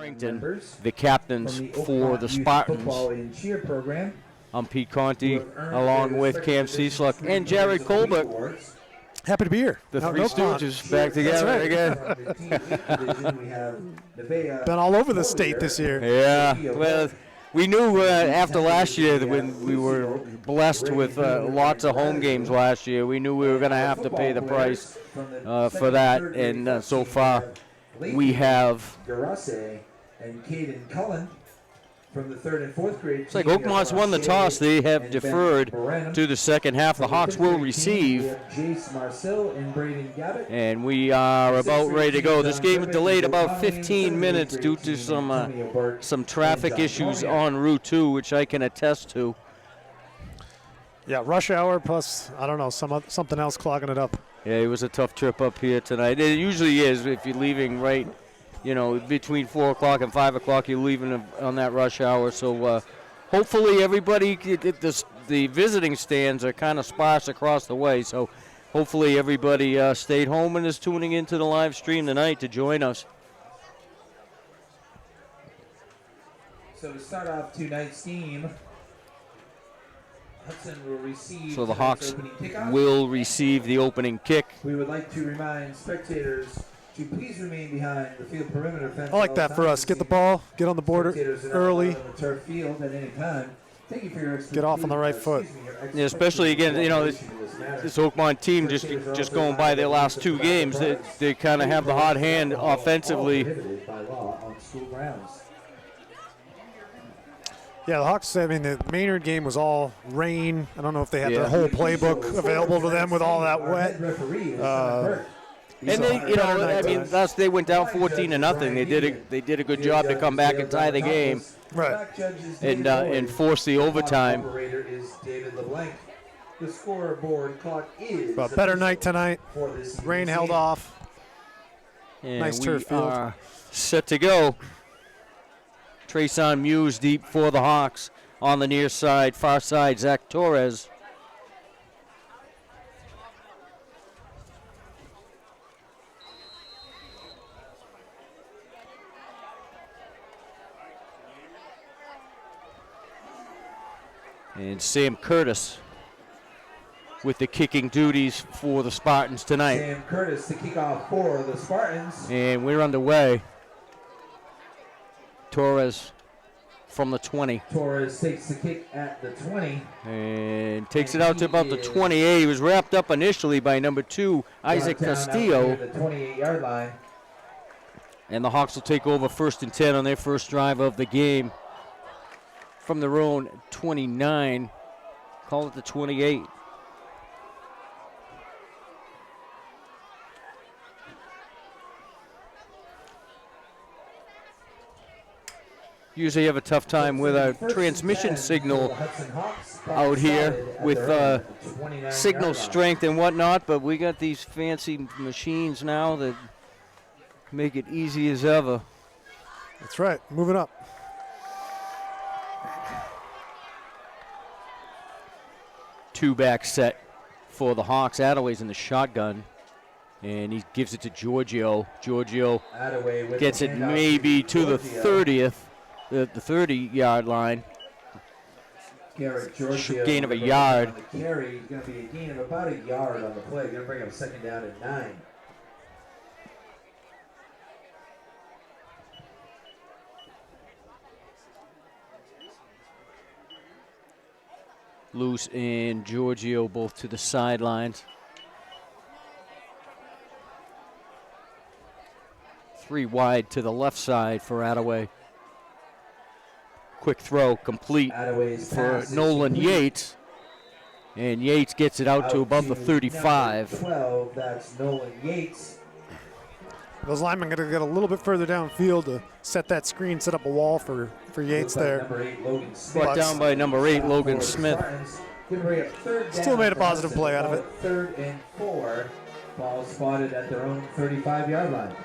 Harrington, the captains for the Spartans. I'm Pete Conti, along with Cam Cieslak and Jared Colbert. Happy to be here. The Three Stooges back together again. Been all over the state this year. Yeah, well, we knew after last year that when we were blessed with lots of home games last year, we knew we were going to have to pay the price for that, and so far we have. And Caden Cullen from the 3rd and 4th grade. It's like Oakmont's won the toss. They have deferred to the second half. The Hawks will receive. And we are about ready to go. This game was delayed about 15 minutes due to some traffic issues on Route 2, which I can attest to. Yeah, rush hour plus, I don't know, something else clogging it up. Yeah, it was a tough trip up here tonight. It usually is if you're leaving right, between 4 o'clock and 5 o'clock, you're leaving on that rush hour. So hopefully everybody, the visiting stands are kind of sparse across the way. So hopefully everybody stayed home and is tuning into the live stream tonight to join us. So to start off tonight's game, Hudson will receive. So the Hawks will receive the opening kick. We would like to remind spectators to please remain behind the field perimeter fence. I like that for us. Get the ball, get on the board early. On the turf field at any time. Thank you for your get off on the right foot. Yeah, especially again, this Oakmont team just going by their last 2 games, they kind of have the hot hand offensively. Yeah, the Hawks, the Maynard game was all rain. I don't know if they had the whole playbook available to them with all that wet. And they went down 14-0. They did a good job to come back and tie the game, right? And force the overtime. The scoreboard clock is. But better night tonight. Rain held off. And nice turf field. Are set to go. Trayson Muse deep for the Hawks on the near side, far side. Zach Torres. And Sam Curtis with the kicking duties for the Spartans tonight. Sam Curtis, the kickoff for the Spartans. And we're underway. Torres from the 20. Torres takes the kick at the 20. And takes it out to about the 28. He was wrapped up initially by number 2, Isaac Castillo. The 28-yard line. And the Hawks will take over 1st and 10 on their first drive of the game. From their own 29, call it the 28. Usually have a tough time with a transmission signal out here with signal strength and whatnot, but we got these fancy machines now that make it easy as ever. That's right, moving up. Two-back set for the Hawks. Attaway's in the shotgun, and he gives it to Giorgio. Giorgio gets it maybe to the 30th, the 30-yard line. Gain of a yard. The carry is going to be a gain of about a yard on the play. Going to bring up 2nd down and 9. Luce and Giorgio both to the sidelines. 3 wide to the left side for Attaway. Quick throw complete for Nolan Yates. And Yates gets it out to about the 35. 12, that's Nolan Yates. Those linemen got to get a little bit further downfield to set that screen, set up a wall for Yates there. Brought down by number 8, Logan Smith. Still made a positive play out of it. 3rd and 4. Ball spotted at their own 35-yard line.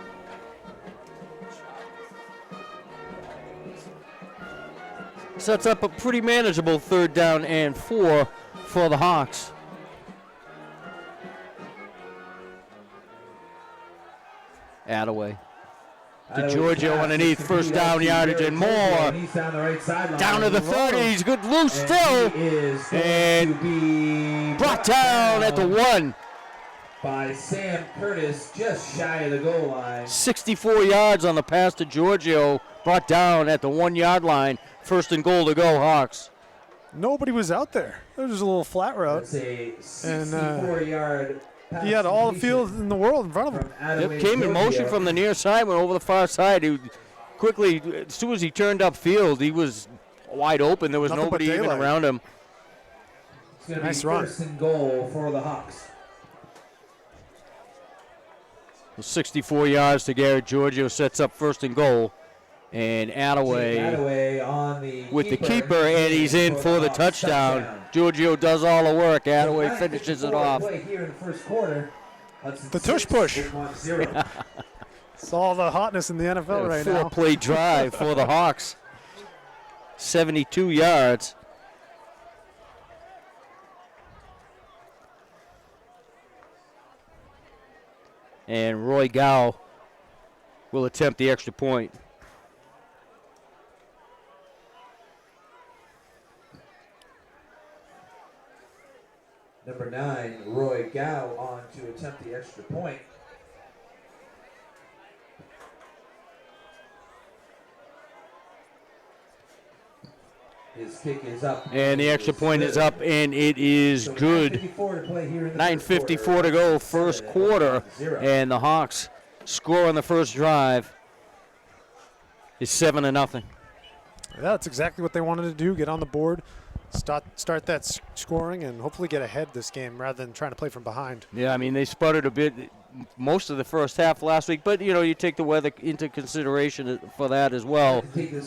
Sets up a pretty manageable 3rd down and 4 for the Hawks. Attaway to Giorgio underneath, first down yardage and more. He's down the right sideline. Down to the 30s, good loose still. And brought down at the 1. By Sam Curtis, just shy of the goal line. 64 yards on the pass to Giorgio, brought down at the 1 yard line. First and goal to go, Hawks. Nobody was out there. It was just a little flat route. That's a 64-yard pass. He had all the field in the world in front of him. Yep, came in motion from the near side, went over the far side. He quickly, as soon as he turned upfield, he was wide open. There was Nothing but nobody even daylight. around him. It's going to Nice be run. first and goal for the Hawks. 64 yards to Garrett. Giorgio sets up first and goal. And Attaway on the with the keeper, and he's in for the touchdown. Giorgio does all the work. Attaway finishes it off. Here in the first quarter. The tush push. Oakmont 0. It's all the hotness in the NFL right now. Four-play drive for the Hawks. 72 yards. And Roy Gow will attempt the extra point. Number 9, Roy Gow on to attempt the extra point. His kick is up. And the extra point is up, and it is So good. 9:54 to play here in the 9:54 to go, first quarter. And the Hawks score on the first drive is 7-0. Yeah, that's exactly what they wanted to do, get on the board, start that scoring, and hopefully get ahead this game rather than trying to play from behind. Yeah, I mean, they sputtered a bit most of the first half last week, but, you know, you take the weather into consideration for that as well.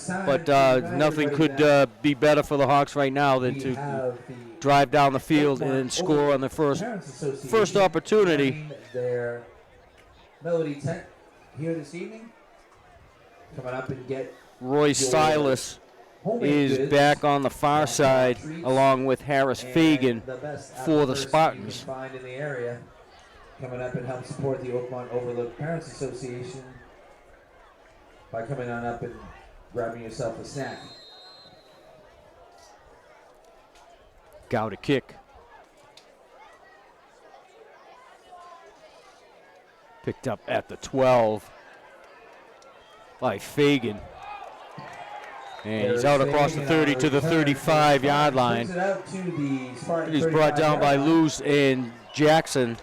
But nothing could be better for the Hawks right now than to drive down the field and score on the first opportunity. Their Melody tent here this evening. Coming up and get Roy Silas homemade is goods. back on the far side along with Harris And Fagan the best for the outdoor Spartans. you can find in the area. Coming up and help support the Oakmont Overlook Parents Association by coming on up and grabbing yourself a snack. Gow to kick. Picked up at the 12 by Fagan. And he's out across the 30 to the 35-yard line. Brings it out to the Spartan He's brought down by 35-yard line. Luce and Jackson.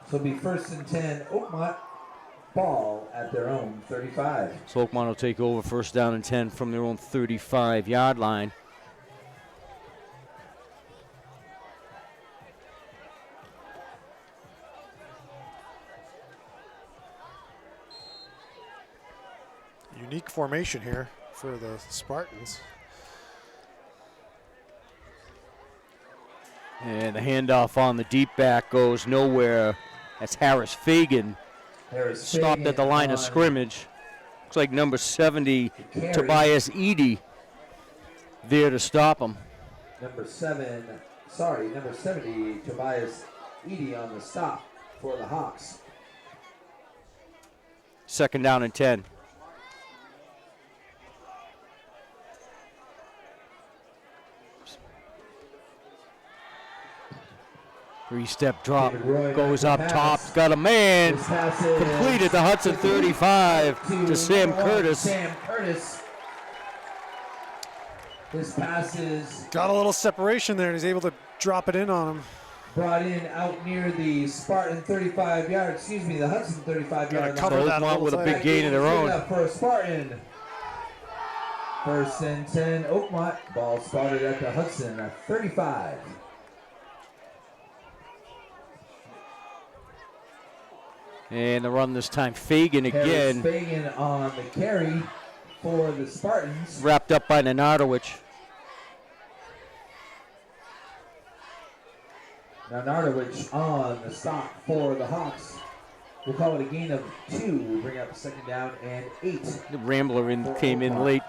So it'll be first and 10, Oakmont ball at their own 35. So Oakmont will take over first down and 10 from their own 35-yard line. Unique formation here for the Spartans. And the handoff on the deep back goes nowhere. That's Harris Fagan. Harris Stopped at the line of on scrimmage. Looks like number 70, carry. Tobias Edie, there to stop him. Number 70, Tobias Edie on the stop for the Hawks. Second down and 10. Three-step drop, David Roy goes back up to top, pass. got a man. This pass is Complete at the Hudson 35 to Sam number 1, Curtis. Sam Curtis. This pass is Got a little separation there, and he's able to drop it in on him. brought in out near the Spartan 35-yard, the Hudson 35-yard line. cover that Oakmont whole with a side. big gain of their Good own. enough for a Spartan. First and 10, Oakmont. Ball spotted at the Hudson 35. And the run this time, Fagan Harris again, Fagan on the carry for the Spartans. wrapped up by Nenardowicz. Now Nardowicz on the stop for the Hawks. We'll call it a gain of 2. We'll bring up second down and 8. The Rambler came in late,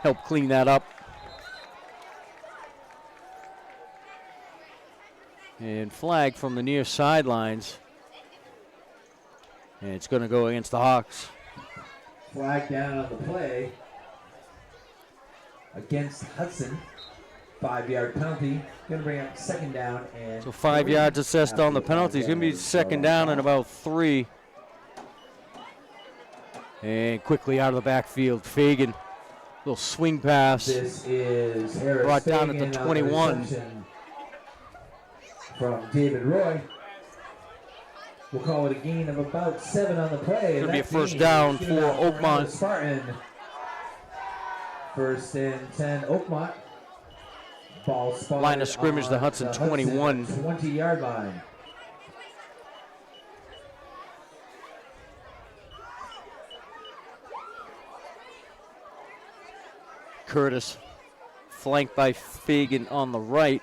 helped clean that up. And flag from the near sidelines. And it's going to go against the Hawks. Flag down on the play against Hudson. 5-yard penalty. Going to bring up second down and So 5 yards assessed on the penalty. It's going to be second down and about 3. And quickly out of the backfield, Fagan. Little swing pass. This is Harris Brought down at the Fagan on 21. reception from David Roy. We'll call it a gain of about 7 on the play. It'll be a That first gain down is for good enough Oakmont. another Spartan. First and 10, Oakmont. Ball spotted Line of scrimmage, the on Hudson 21. 20-yard line. Curtis flanked by Fagan on the right.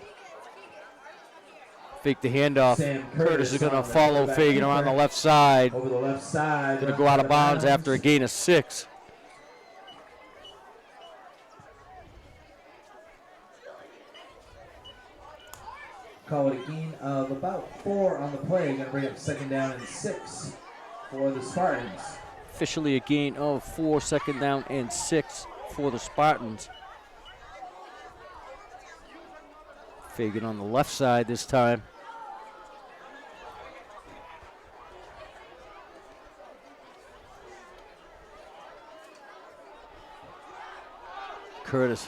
Fake the handoff. Sam Curtis is going to on the follow quarterback Fagan around the keeper. left side. Over the left side. Going to go out of bounds after a gain of 6. Call it a gain of about 4 on the play. Going to bring up second down and 6 for the Spartans. Officially a gain of 4, second down and 6 for the Spartans. Fagan on the left side this time. Curtis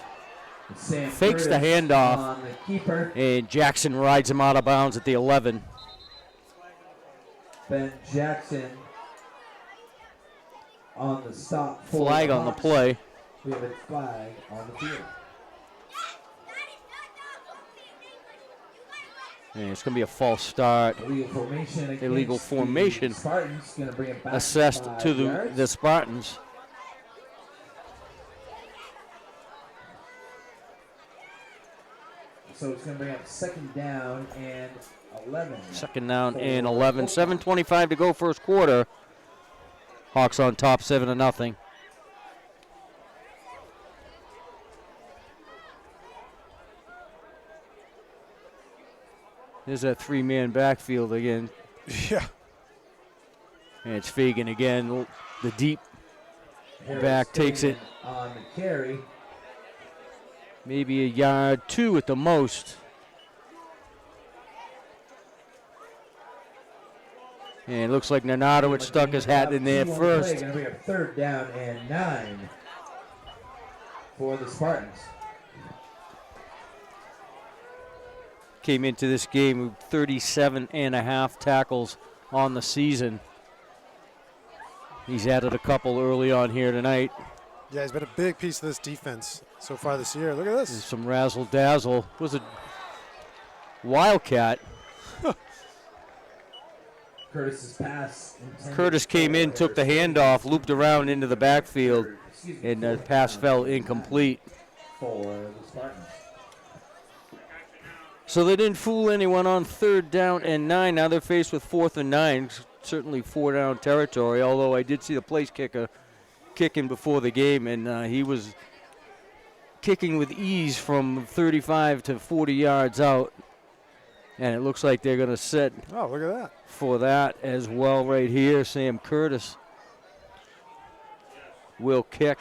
Sam fakes the Curtis handoff. on the keeper. And Jackson rides him out of bounds at the 11. Ben Jackson on the stop. for Flag on the Hawks. play. We have a flag on the field. And it's going to be a false start. Illegal formation. against Illegal the formation. Spartans going to bring it back Assessed 5 to yards. the Spartans. So it's going to bring up second down and 11. Second down and 11. 7:25 to go first quarter. Hawks on top 7-0. There's that 3-man backfield again. Yeah. And it's Fagan again. The deep Harris back takes it. Fagan on the carry. maybe a yard, 2 at the most. And it looks like Nanado had stuck his hat in there first. Going to be a third down and 9 for the Spartans. Came into this game with 37.5 tackles on the season. He's added a couple early on here tonight. Yeah, he's been a big piece of this defense so far this year. Look at this. There's some razzle-dazzle. Was a Wildcat. Curtis's pass. Curtis came in, took the handoff, looped around into the backfield, and the pass fell incomplete. For the Spartans. So they didn't fool anyone on 3rd down and 9. Now they're faced with 4th and 9. Certainly 4-down territory, although I did see the place kicker kicking before the game, and he was kicking with ease from 35 to 40 yards out. And it looks like they're going to set Oh, look at that. for that as well right here. Sam Curtis will kick.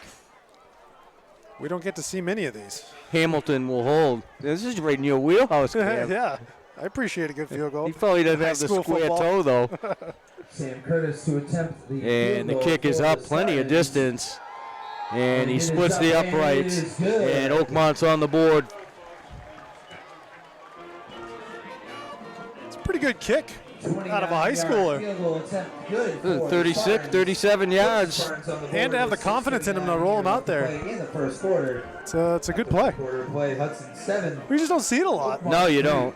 We don't get to see many of these. Hamilton will hold. This is right in your wheelhouse, Cam. Yeah, I appreciate a good field goal. He probably doesn't High have the school square football. toe, though. Sam Curtis to attempt the And the field kick goal is for up the plenty of Spartans. distance. And he it is splits up, the and it uprights. is good. And Oakmont's on the board. It's a pretty good kick out of a high 29-yard schooler. field goal attempt, good for the 36, Spartans. 37 yards. Spartans on the board And to have the with confidence in him to 6:39 roll him out to there. play in the first quarter. It's a good play. Quarter play, Hudson 7. We just don't see it a lot. No, you don't.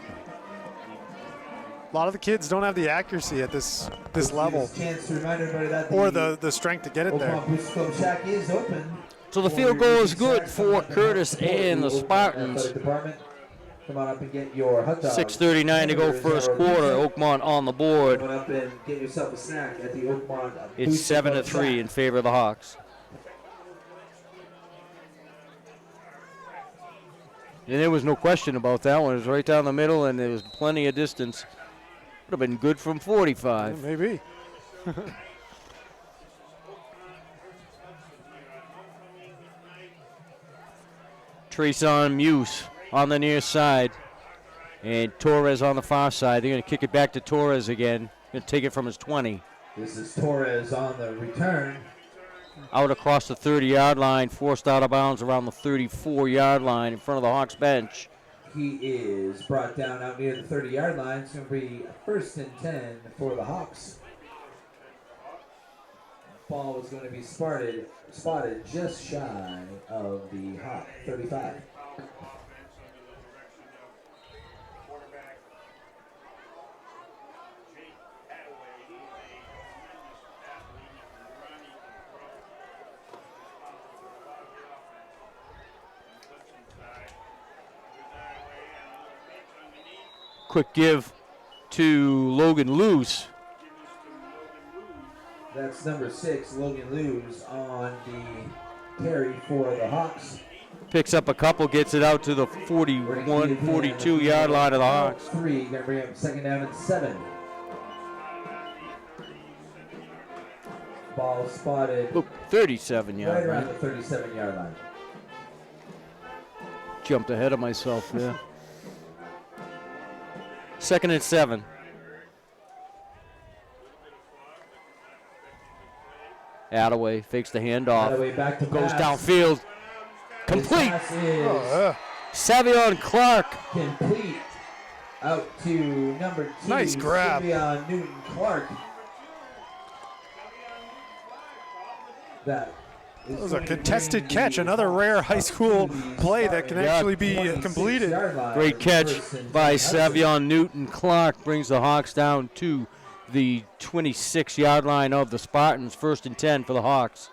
A lot of the kids don't have the accuracy at this level Chance to remind everybody that or the strength to get it there. Oakmont Boost Club Shack is open. So the field goal is good for Curtis and the Spartans. Department. Come on up and get your hot dogs. 6:39 to go first quarter. Oakmont on the board. Come on up and get yourself a snack at the Oakmont It's Boost Club 7-3 in Shack. favor of the Hawks. And there was no question about that one. It was right down the middle, and there was plenty of distance. Would have been good from 45. Maybe. Treson Muse on the near side. And Torres on the far side. They're going to kick it back to Torres again. Going to take it from his 20. This is Torres on the return. Out across the 30-yard line, forced out of bounds around the 34-yard line in front of the Hawks bench. He is brought down out near the 30-yard line. It's going to be 1st and 10 for the Hawks. Ball was going to be spotted just shy of the Hawk 35. Quick give to Logan Luce. That's number 6, Logan Lewis, on the carry for the Hawks. Picks up a couple, gets it out to the 41, 42-yard line of the Hawks. 3, going to bring up 2nd down and 7. Ball spotted 37-yard right around line. the 37-yard line. Jumped ahead of myself there. 2nd and 7. Attaway fakes the handoff. Attaway back to goes pass. downfield. Complete. His pass is Savion Clark. complete out to number 2. Nice grab. Savion Newton Clark. That That was a contested catch. Another rare high school play that can actually be completed. Great catch by Savion Newton Clark. Brings the Hawks down to the 26-yard line of the Spartans. 1st and 10 for the Hawks.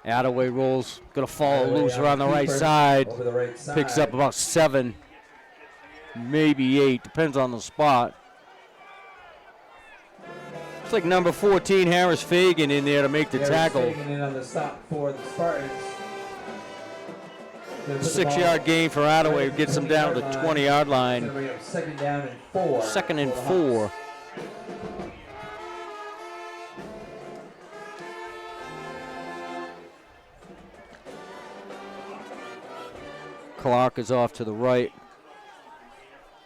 Attaway rolls, gonna follow loose around the right side. Over the right side. Picks up about 7, maybe 8, depends on the spot. It's like number 14, Harris Fagan, in there to make the Harris tackle. Fagan in on the stop for the Spartans. 6-yard gain for Attaway, gets him down to the 20-yard line. 2nd down and 4. 2nd and for the 4. Hawks. Clark is off to the right.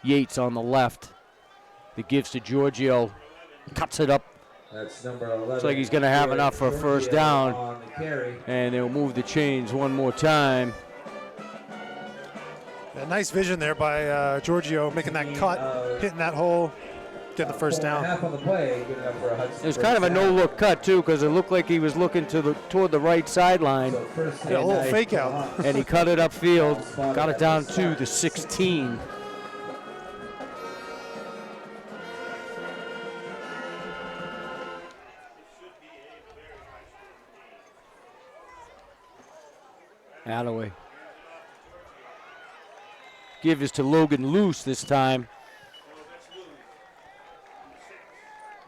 Yates on the left. The gives to Giorgio. Cuts it up. That's number 11. Looks like he's going to have enough for a first down. On the carry. And they'll move the chains one more time. A nice vision there by Giorgio, making that cut, hitting that hole, getting the first down. Half on the play, good enough for a Hudson. It was kind of a no-look cut, too, because it looked like he was looking toward the right sideline. So first Yeah, a little and fake for the out. Hawks. And he cut it upfield, got it down to the 16. Attaway. Give is to Logan Luce this time.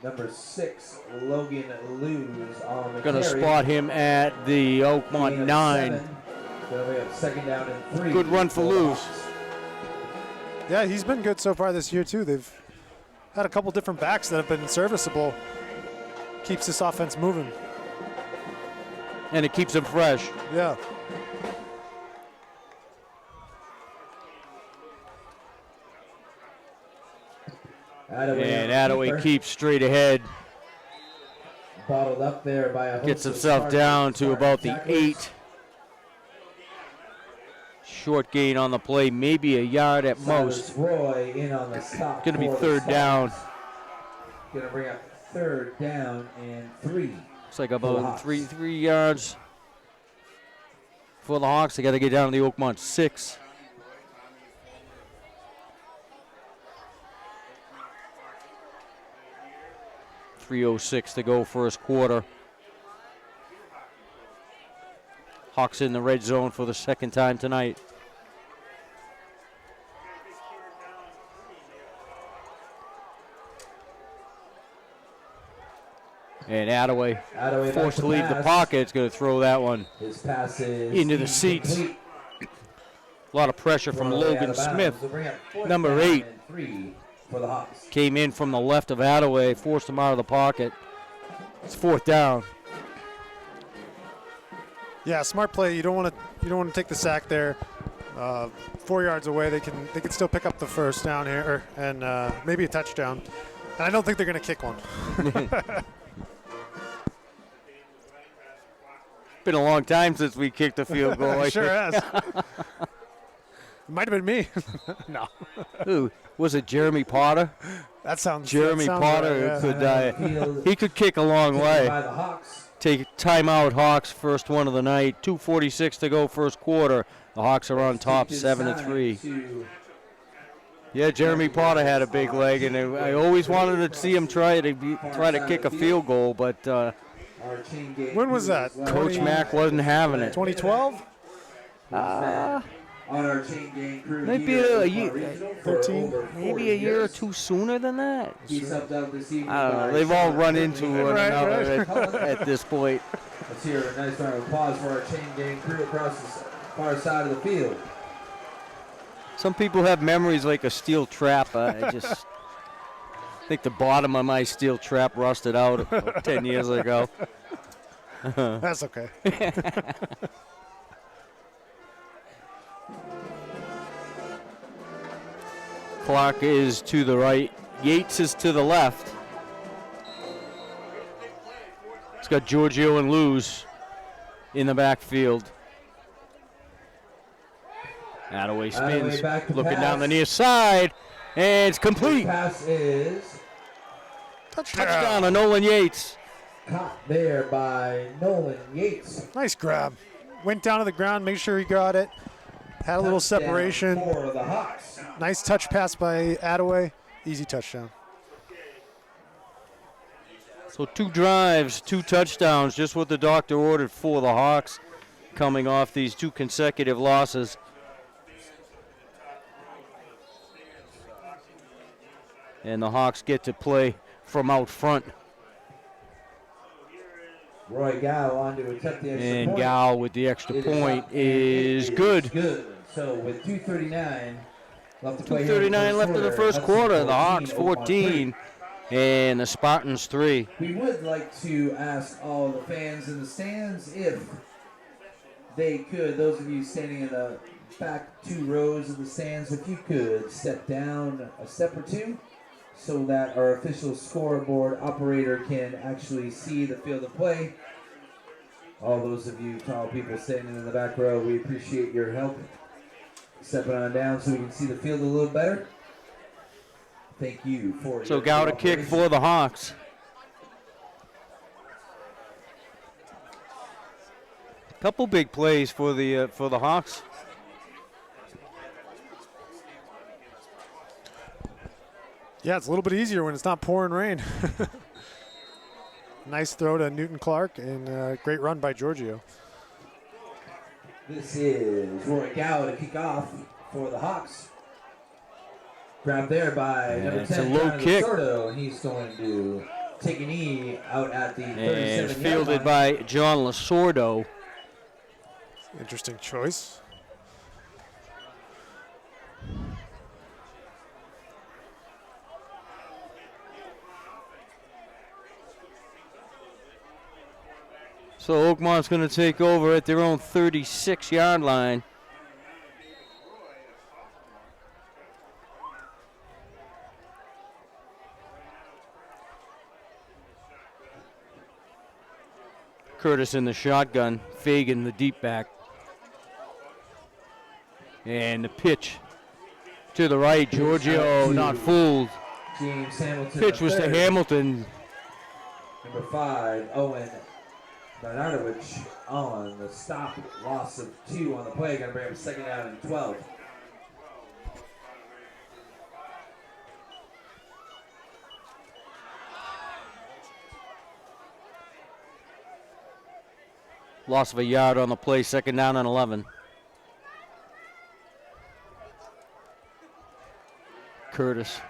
Number 6, Logan Lewis on the Gonna carry. spot him at the Oakmont Gain of 9. 7. Then we have 2nd down and 3. Good run for the Lewis. Hawks. Yeah, he's been good so far this year, too. They've had a couple different backs that have been serviceable. Keeps this offense moving. And it keeps him fresh. Yeah. And Attaway keeps straight ahead. Bottled up there by a host Gets of himself Spartan- down to Spartan about the tacklers. 8. Short gain on the play, maybe a yard at most. Cyrus Roy in on the stop. Gonna be for the 3rd down. Spartans. Gonna bring up 3rd down and 3. Looks like the about Hawks. 3 yards for the Hawks. They got to get down to the Oakmont 6. .306 to go first quarter. Hawks in the red zone for the 2nd time tonight. And Attaway Attaway back forced to leave the pass. pocket. It's going to throw that one His pass is into the seats. incomplete. A lot of pressure from Thrown away out Logan of bounds. Smith. They'll bring up 4th number down 8. and 3 for the Hawks. Came in from the left of Attaway, forced him out of the pocket. It's 4th down. Yeah, smart play. You don't want to take the sack there. 4 yards away, they can still pick up the first down here and maybe a touchdown. And I don't think they're going to kick one. Been a long time since we kicked a field goal. It sure has. Might have been me. No. Ooh, was it Jeremy Potter? That sounds. Jeremy that sounds Potter right, yeah. could he could kick a long way. By the Hawks. Take timeout, Hawks, first one of the night. 2:46 to go, first quarter. The Hawks are on top, 7-3. Yeah, Jeremy Potter had a big leg, and I always wanted to see him try to kick a field goal, but When was that? Coach Mack wasn't having it. 2012? On our chain gang crew Maybe here a at year- Regional for 13, over 40 Maybe a year or years. two sooner than that. He subbed out this evening I don't know. by They've all Sean run Finley. into one Right, another at this point. Let's hear a nice round of applause for our chain gang crew across the far side of the field. Some people have memories like a steel trap. I just think the bottom of my steel trap rusted out about 10 years ago. That's okay. Clark is to the right. Yates is to the left. It's got Giorgio and Luz in the backfield. Attaway spins, Attaway back to looking pass. down the near side, and it's The complete. pass is Touchdown to Nolan Yates. caught there by Nolan Yates. Nice grab. Went down to the ground, made sure he got it. Had a little Touchdown separation. for the Hawks. Nice touch pass by Attaway. Easy touchdown. So 2 drives, 2 touchdowns, just what the doctor ordered for the Hawks, coming off these 2 consecutive losses. And the Hawks get to play from out front. Roy Gow on to attempt the extra And point. Gal with the extra It point up, and is it good. Good. So with 2:39 left to play. here 2:39 left in the first Hudson quarter. The Hawks 14, Oakmont 14, and the Spartans 3. We would like to ask all the fans in the stands if they could, those of you standing in the back 2 rows of the stands, if you could step down a step or 2 so that our official scoreboard operator can actually see the field of play. All those of you tall people standing in the back row, we appreciate your help stepping on down so we can see the field a little better. Thank you for So your Gal to kick cooperation. for the Hawks. Couple big plays for the Hawks. Yeah, it's a little bit easier when it's not pouring rain. Nice throw to Newton Clark and a great run by Giorgio. This is Roy Gow to kick off for the Hawks. Grabbed there by number it's a 10, low Jonathan kick. Sordo, and he's going to take a knee out at the And it's 37-yard fielded line. by John Lasordo. Interesting choice. So Oakmont's going to take over at their own 36-yard line. Curtis in the shotgun, Fagan the deep back. And the pitch to the right, Giorgio not fooled. James Hamilton. Pitch was to the third. Hamilton. Number 5, Owen Bernardovich on the stop. Loss of 2 on the play. Going to bring up 2nd down and 12. Loss of a yard on the play, 2nd down and 11. Curtis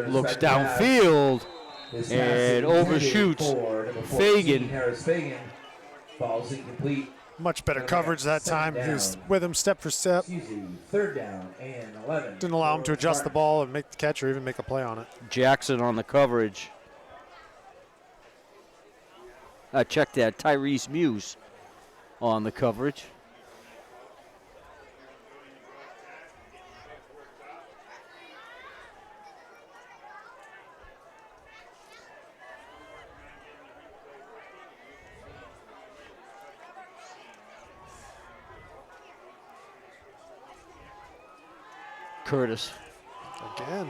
looks back to pass. downfield. This and pass is overshoots intended for number 14, Fagan. Harris Fagan falls incomplete. Much better coverage that time. He was with him step for step. Third down and 11. Didn't allow him to adjust the ball and make the catch or even make a play on it. Jackson on the coverage. Check that. Tyrese Muse on the coverage. Curtis. Again.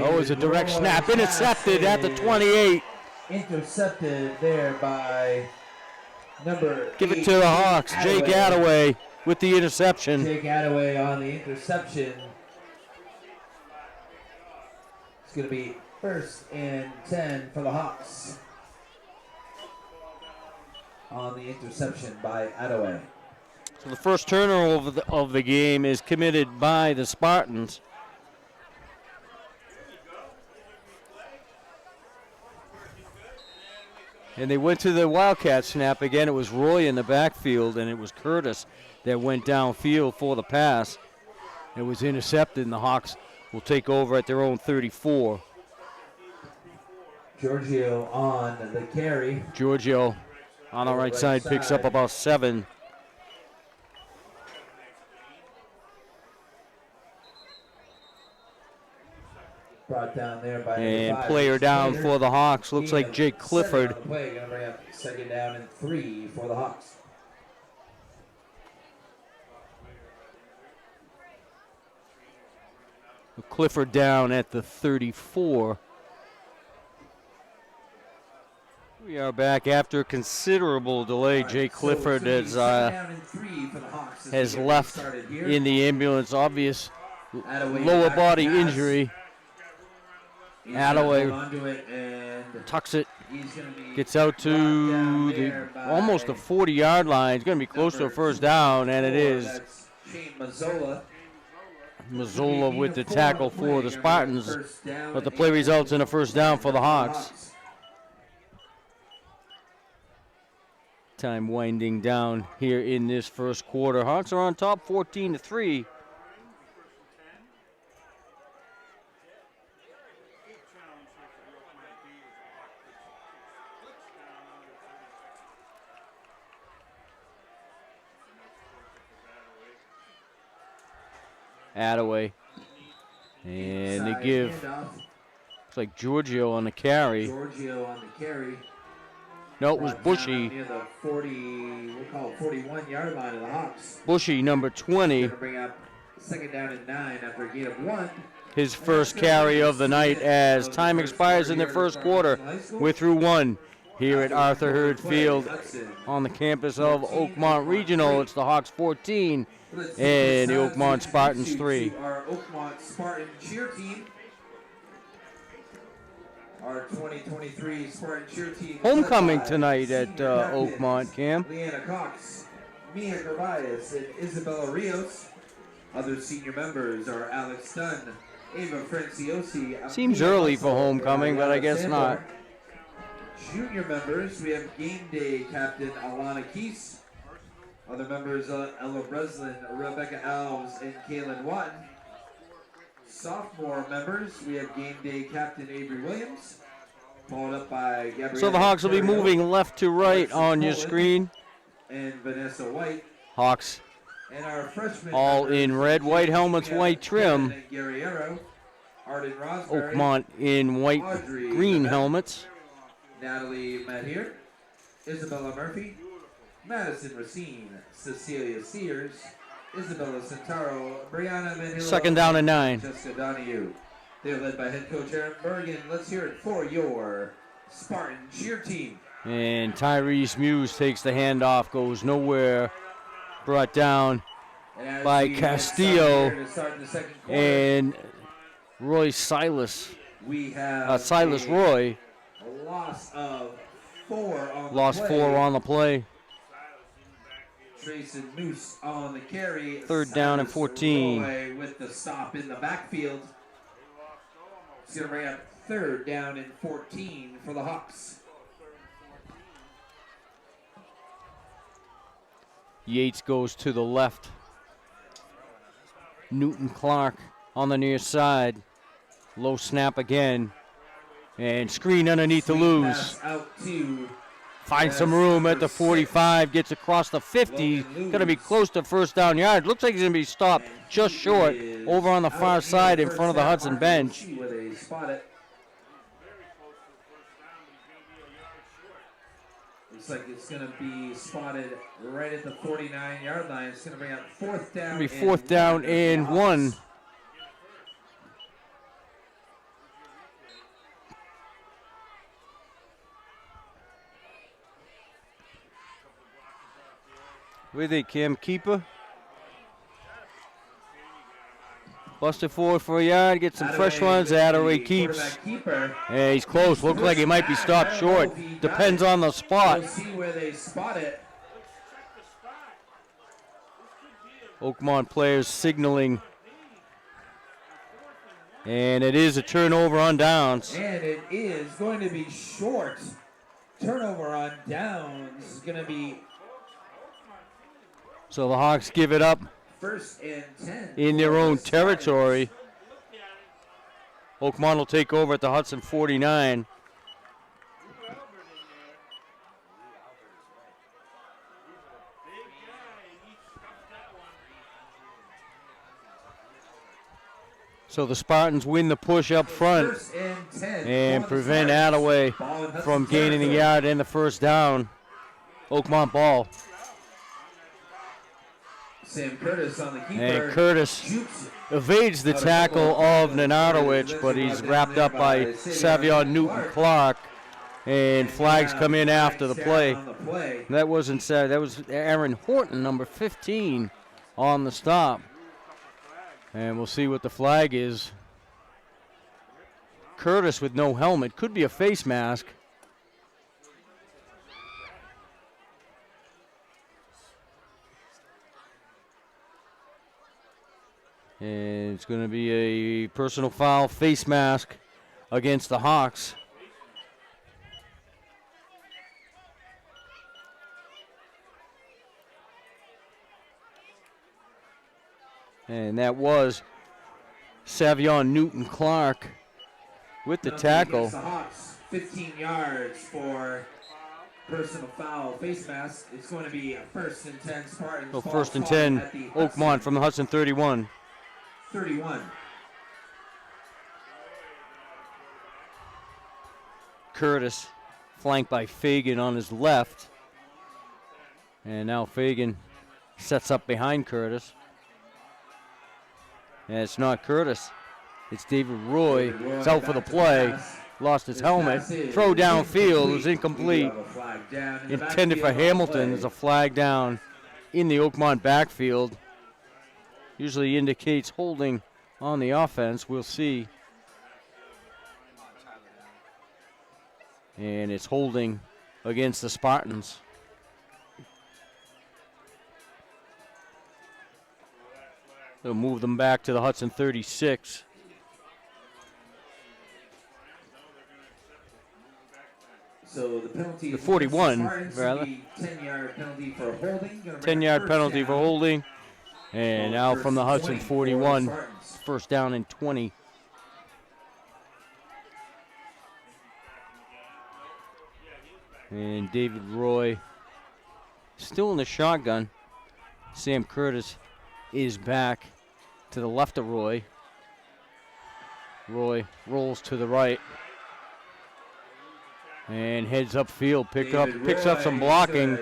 Oh, it's a direct snap. Intercepted at the 28. Intercepted there by number Give it to the Hawks. Jake Attaway with the interception. Jake Attaway on the interception. It's going to be 1st and 10 for the Hawks. On the interception by Attaway. So the first turnover of the game is committed by the Spartans. And they went to the Wildcat snap again. It was Roy in the backfield, and it was Curtis that went downfield for the pass. It was intercepted, and the Hawks will take over at their own 34. Giorgio on the carry. Giorgio on the right side picks up about 7. Brought down there by and player down for the Hawks. Looks like Jake Clifford. Play, gonna bring up 2nd down and 3 for the Hawks. Clifford down at the 34. We are back after a considerable delay. Jake Clifford has left in the ambulance. Obvious lower body injury. Attaway tucks it, gets out to almost the 40-yard line. It's going to be close to a first down, and it is. Mazzola with the tackle for the Spartans, but the play results in a first down for the Hawks. Time winding down here in this first quarter. Hawks are on top 14-3. Attaway. And they give, looks like Giorgio on the carry. Giorgio on the carry. No, it was Bushy. Near the 41-yard line of the Hawks. Bushy, number 20. Gonna bring up 2nd down and 9 after a gain of 1. His first carry of the night as time expires in the first quarter. We're through 1 here at Arthur Hurd Field on the campus of Oakmont Regional. It's the Hawks 14 and the Oakmont Spartans 3. Our Oakmont Spartan cheer team. Our 2023 Spartan cheer team. Homecoming tonight at Oakmont, Cam. Leanna Cox, Mia Gervais, and Isabella Rios. Other senior members are Alex Dunn, Ava Franciosi. Seems early for homecoming, but I guess not. Junior members, we have game day captain Alana Keese. Other members, Ella Breslin, Rebecca Alves, and Kaylin Watton. Sophomore members, we have game day captain Avery Williams, followed up by Gabrielle. So the Hawks will be moving left to right on your screen. And Vanessa White. Hawks and our freshmen all in red, white helmets, white trim. Oakmont in white, green helmets. Natalie Madhier, Isabella Murphy, Madison Racine, Cecilia Sears, Isabella Centaro, Brianna Manila. 2nd down and 9. Jessica Donahue. They're led by head coach Aaron Bergen. Let's hear it for your Spartan cheer team. And Tyrese Muse takes the handoff, goes nowhere. Brought down by Castillo and Roy Silas. We have Silas Roy. A loss of 4 on Lost the play. 4 on the play. Trace and Moose on the carry. 3rd down and 14. Roy with the stop in the backfield. It's going to bring up 3rd down and 14 for the Hawks. Yates goes to the left. Newton Clark on the near side. Low snap again. And screen underneath the lose. Pass out to Finds some room at the 45. Gets across the 50. Going to be close to first down yard. Looks like he's going to be stopped just short over on the far side in front of the Hudson bench. Where they spot it. Looks like it's going to be spotted right at the 49-yard line. It's going to bring up fourth down. It'll be fourth down and 1. What do you think, Kim? Keeper? Busted forward for a yard, get some fresh ones. Attaway keeps. Yeah, he's close. Looks like he might be stopped short. Depends on the spot. We'll see where they spot it. Oakmont players signaling. And it is a turnover on downs. And it is going to be short. Turnover on downs is going to be So the Hawks give it up first and 10 in their own territory. Oakmont will take over at the Hudson 49. So the Spartans win the push up front First and 10 and for the prevent Spartans. Attaway Ball in Hudson from gaining the territory. yard and the first down. Oakmont ball. Sam Curtis on the keeper. And Curtis Shoots evades the tackle of Nenadowicz, but he's wrapped up by Savion Newton-Clark, and flags come in after the play. on the play. That wasn't Sav, that was Aaron Horton, number 15, on the stop. And we'll see what the flag is. Curtis with no helmet, could be a face mask. And it's going to be a personal foul, face mask against the Hawks. And that was Savion Newton-Clark with the tackle. Against the Hawks, 15 yards for personal foul, face mask. It's going to be a first and 10 Spartans. So Ball first and fought 10, at the Oakmont Hudson from the Hudson 31. 31. Curtis flanked by Fagan on his left. And now Fagan sets up behind Curtis. And it's not Curtis. It's David Roy. He's out for the play. Lost his helmet. Throw downfield was incomplete. Intended for Hamilton. There's a flag down in the Oakmont backfield. Usually indicates holding on the offense. We'll see. And it's holding against the Spartans. They'll move them back to the Hudson 36. So the penalty. The 41, Spartans will rather. be 10-yard penalty for holding. Gonna bring 10-yard first penalty down. for holding. And now from the Hudson 20 for 41, Spartans. first down and 20. And David Roy still in the shotgun. Sam Curtis is back to the left of Roy. Roy rolls to the right and heads upfield. Picks up some blocking.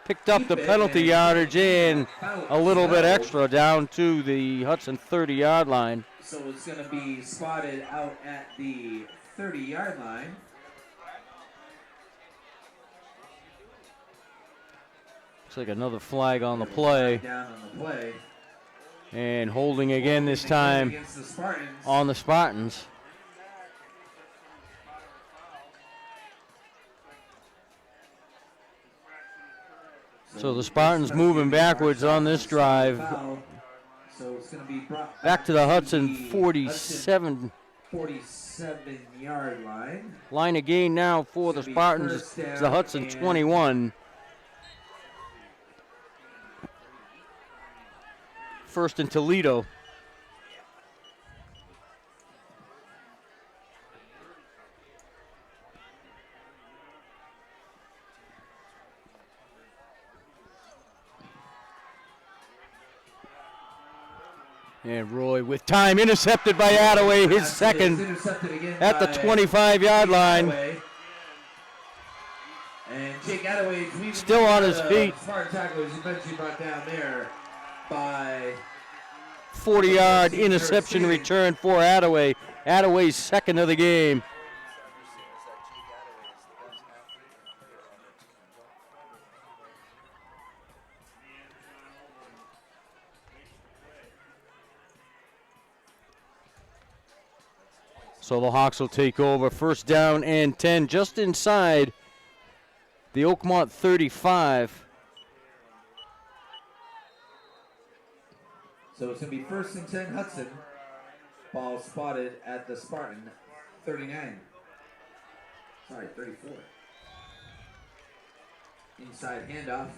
Picked up the penalty yardage and a little bit extra down to the Hudson 30-yard line. So it's going to be spotted out at the 30-yard line. Looks like another flag on the play. Down on the play. And holding again this time Against the Spartans. on the Spartans. So the Spartans moving backwards on this drive. So it's going to be brought Back to the Hudson 47 47-yard line. line of gain now for the Spartans. It's the Hudson 21. First and Toledo. And Roy with time, intercepted by Attaway, his second at the 25-yard line. And Jake Attaway still on his feet. Smart tackle, as eventually brought down there by 40-yard interception return for Attaway. Attaway's second of the game. So the Hawks will take over. First down and 10, just inside the Oakmont 35. So it's going to be first and 10 Hudson. Ball spotted at the Spartan 39. Sorry, 34. Inside handoff.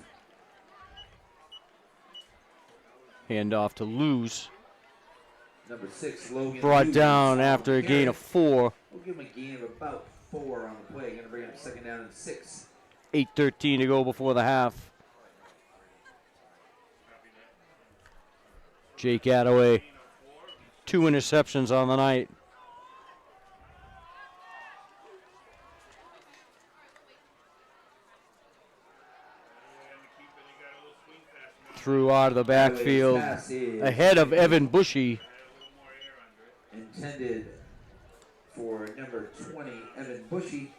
Handoff to Luz. Number 6, Logan. Brought down after a gain of 4. We'll give him a gain of about 4 on the play. Going to bring up second down and 6. 8:13 to go before the half. Jake Attaway, 2 interceptions on the night. Threw out of the backfield ahead of Evan Bushy. Intended for number 20, Evan Bushy.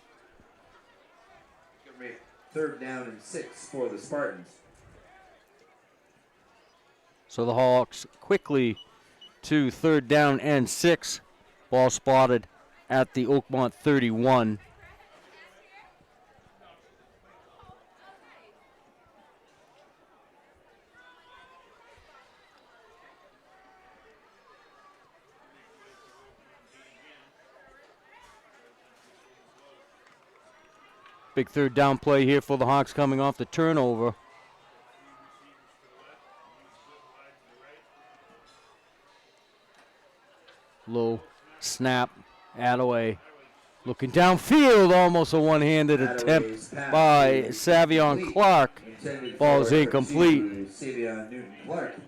Third down and 6 for the Spartans. So the Hawks quickly to third down and 6. Ball spotted at the Oakmont 31. Big third down play here for the Hawks coming off the turnover. Low snap, Attaway looking downfield, almost a one-handed attempt by Savion Clark. Ball's incomplete. Savion Newton Clark. Going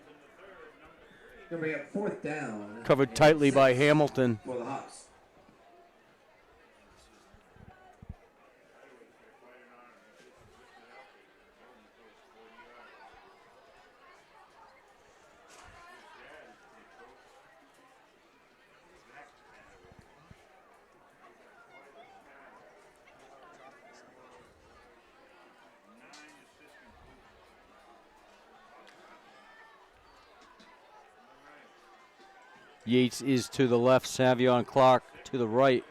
to bring up fourth down. Covered tightly by Hamilton. For the Hawks. Yates is to the left, Savion Clark to the right.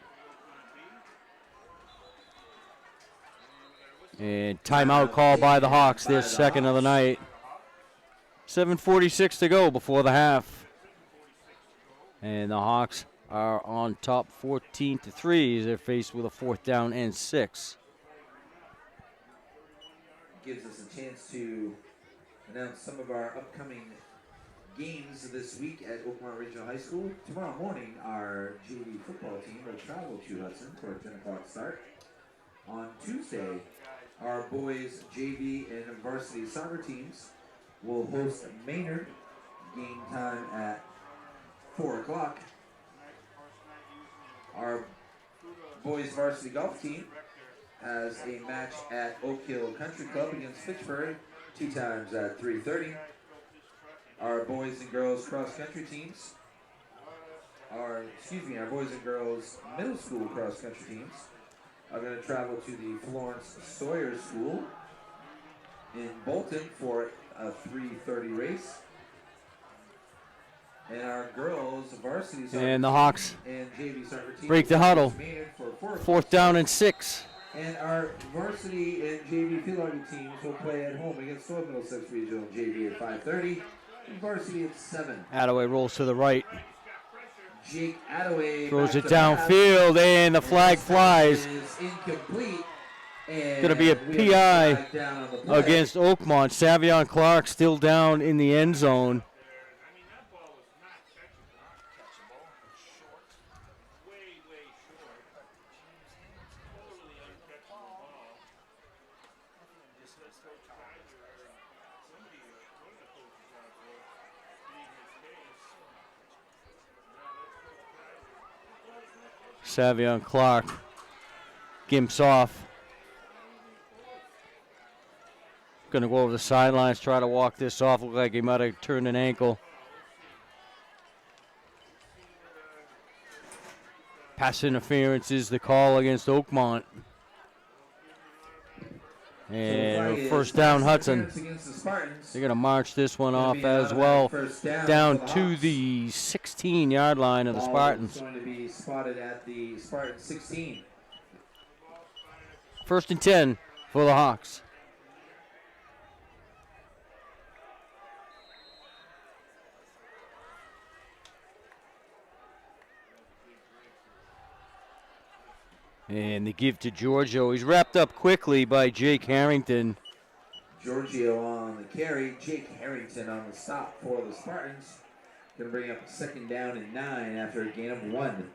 And timeout call by the Hawks, their second of the night. 7:46 to go before the half. And the Hawks are on top 14-3 as they're faced with a fourth down and 6. Gives us a chance to announce some of our upcoming games this week at Oakmont Regional High School. Tomorrow morning, our JV football team will travel to Hudson for a 10 o'clock start. On Tuesday, our boys JV and varsity soccer teams will host Maynard. Game time at 4 o'clock. Our boys varsity golf team has a match at Oak Hill Country Club against Fitchburg, 2 times at 3:30. Our boys and girls cross-country teams, our boys and girls middle school cross-country teams are going to travel to the Florence Sawyer School in Bolton for a 3:30 race. And our girls varsity soccer and the Hawks and JV soccer team break the huddle. For Fourth down and 6. And our varsity and JV field hockey teams will play at home against North Middlesex Regional JV at 5:30. Varsity at 7. Attaway rolls to the right. Jake Attaway Throws it downfield, and the flag flies. Is incomplete. Going to be a PI against Oakmont. Savion Clark still down in the end zone. Savion Clark gimps off. Going to go over the sidelines, try to walk this off. Look like he might have turned an ankle. Pass interference is the call against Oakmont. And first down, Hudson. They're going to march this one off as well. Down to the 16-yard line of the Spartans. Going to be spotted at the Spartan 16. First and 10 for the Hawks. And the give to Giorgio. He's wrapped up quickly by Jake Harrington. Giorgio on the carry. Jake Harrington on the stop for the Spartans. Going to bring up 2nd down and 9 after a gain of 1.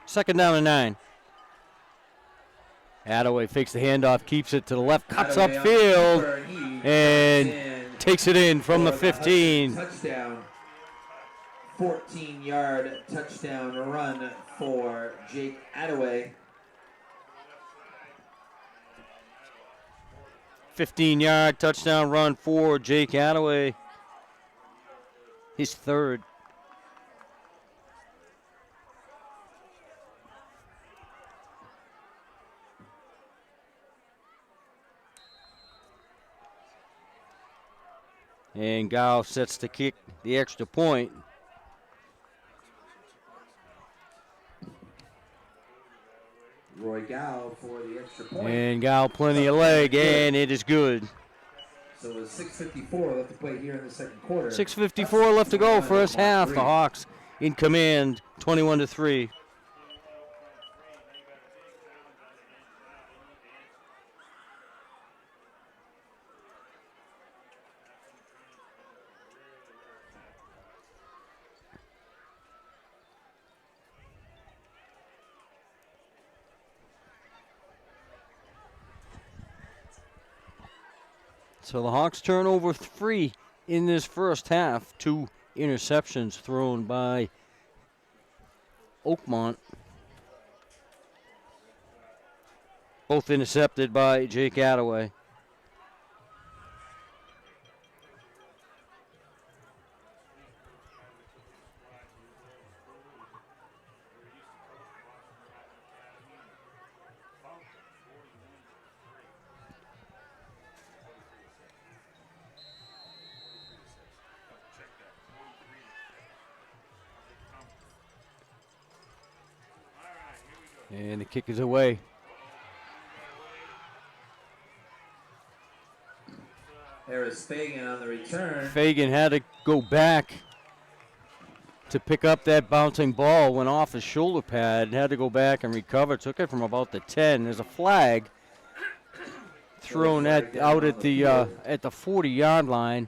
Second down and 9. Attaway fakes the handoff, keeps it to the left, cuts upfield, and takes it in from the 15. Touchdown. 14-yard touchdown run for Jake Attaway. 15-yard touchdown run for Jake Attaway. His third. And Gow sets to kick the extra point. Roy Gow for the extra point. And Gow plenty of leg, and it is good. So it's 6:54 left to play here in the second quarter. 6:54 left to go, first half. The Hawks in command, 21-3. So the Hawks turn over 3 in this first half. 2 interceptions thrown by Oakmont. Both intercepted by Jake Attaway. And the kick is away. Harris Fagan on the return. Fagan had to go back to pick up that bouncing ball, went off his shoulder pad, had to go back and recover, took it from about the 10. There's a flag thrown out at the 40-yard line.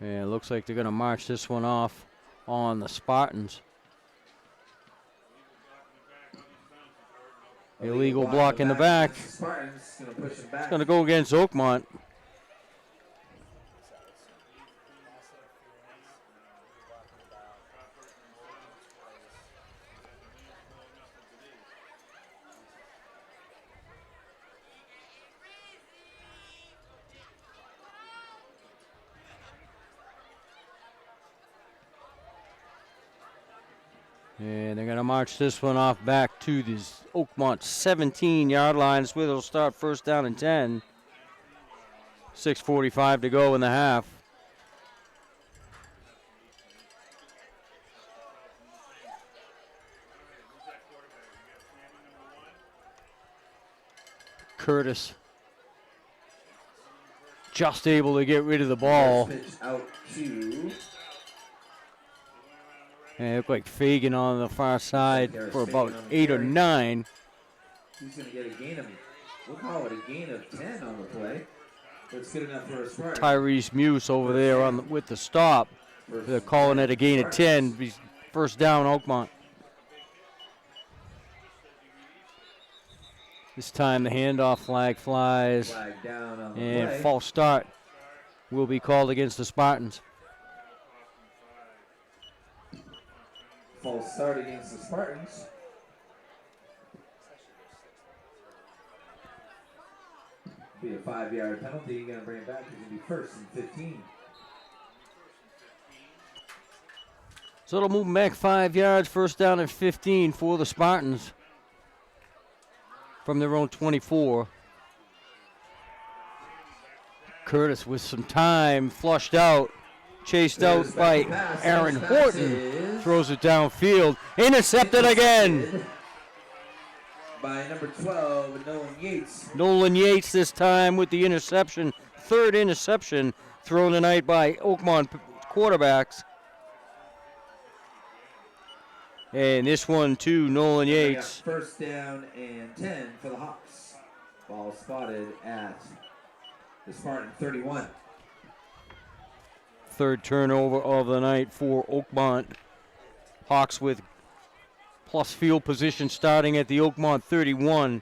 Yeah, it looks like they're going to march this one off on the Spartans. Illegal block in the back. It's going to go against Oakmont. And they're going to march this one off back to the Oakmont 17-yard line. That's where they'll start first down and 10. 6:45 to go in the half. Curtis just able to get rid of the ball. Pitch out to And it looked like Fagan on the far side There's for Fagan about on the 8 or carry. 9. He's going to get a gain of, we'll call it a gain of 10 on the play. That's good enough for a Spartan. Tyrese Muse over there with the stop. They're calling it a gain of 10. First down, Oakmont. This time the handoff flag flies. Flag down on the And play. false start will be called against the Spartans. False start against the Spartans. Be a 5-yard penalty. You're going to bring it back. It's going to be first and 15. So it'll move them back 5 yards, first down and 15 for the Spartans from their own 24. Curtis with some time, flushed out, chased out by Aaron Horton, throws it downfield, intercepted again. By number 12, Nolan Yates. Nolan Yates this time with the interception, third interception thrown tonight by Oakmont quarterbacks. And this one too, Nolan Yates. First down and 10 for the Hawks. Ball spotted at the Spartan 31. Third turnover of the night for Oakmont. Hawks with plus field position starting at the Oakmont 31.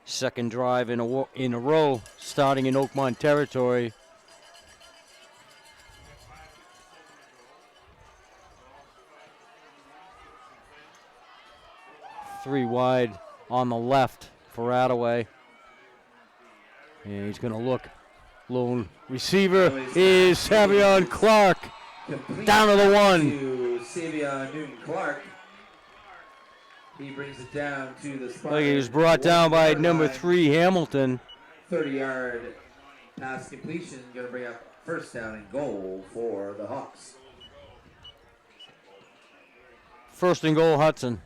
Second drive in a row starting in Oakmont territory. Three wide on the left for Attaway. And he's going to look. Lone receiver is Savion Clark. Complete Down to the 1. To Savion Newton-Clark. He brings it down to the Spartan. Like he was brought down by number 3, Hamilton. 30-yard pass completion. Going to bring up first down and goal for the Hawks. First and goal, Hudson.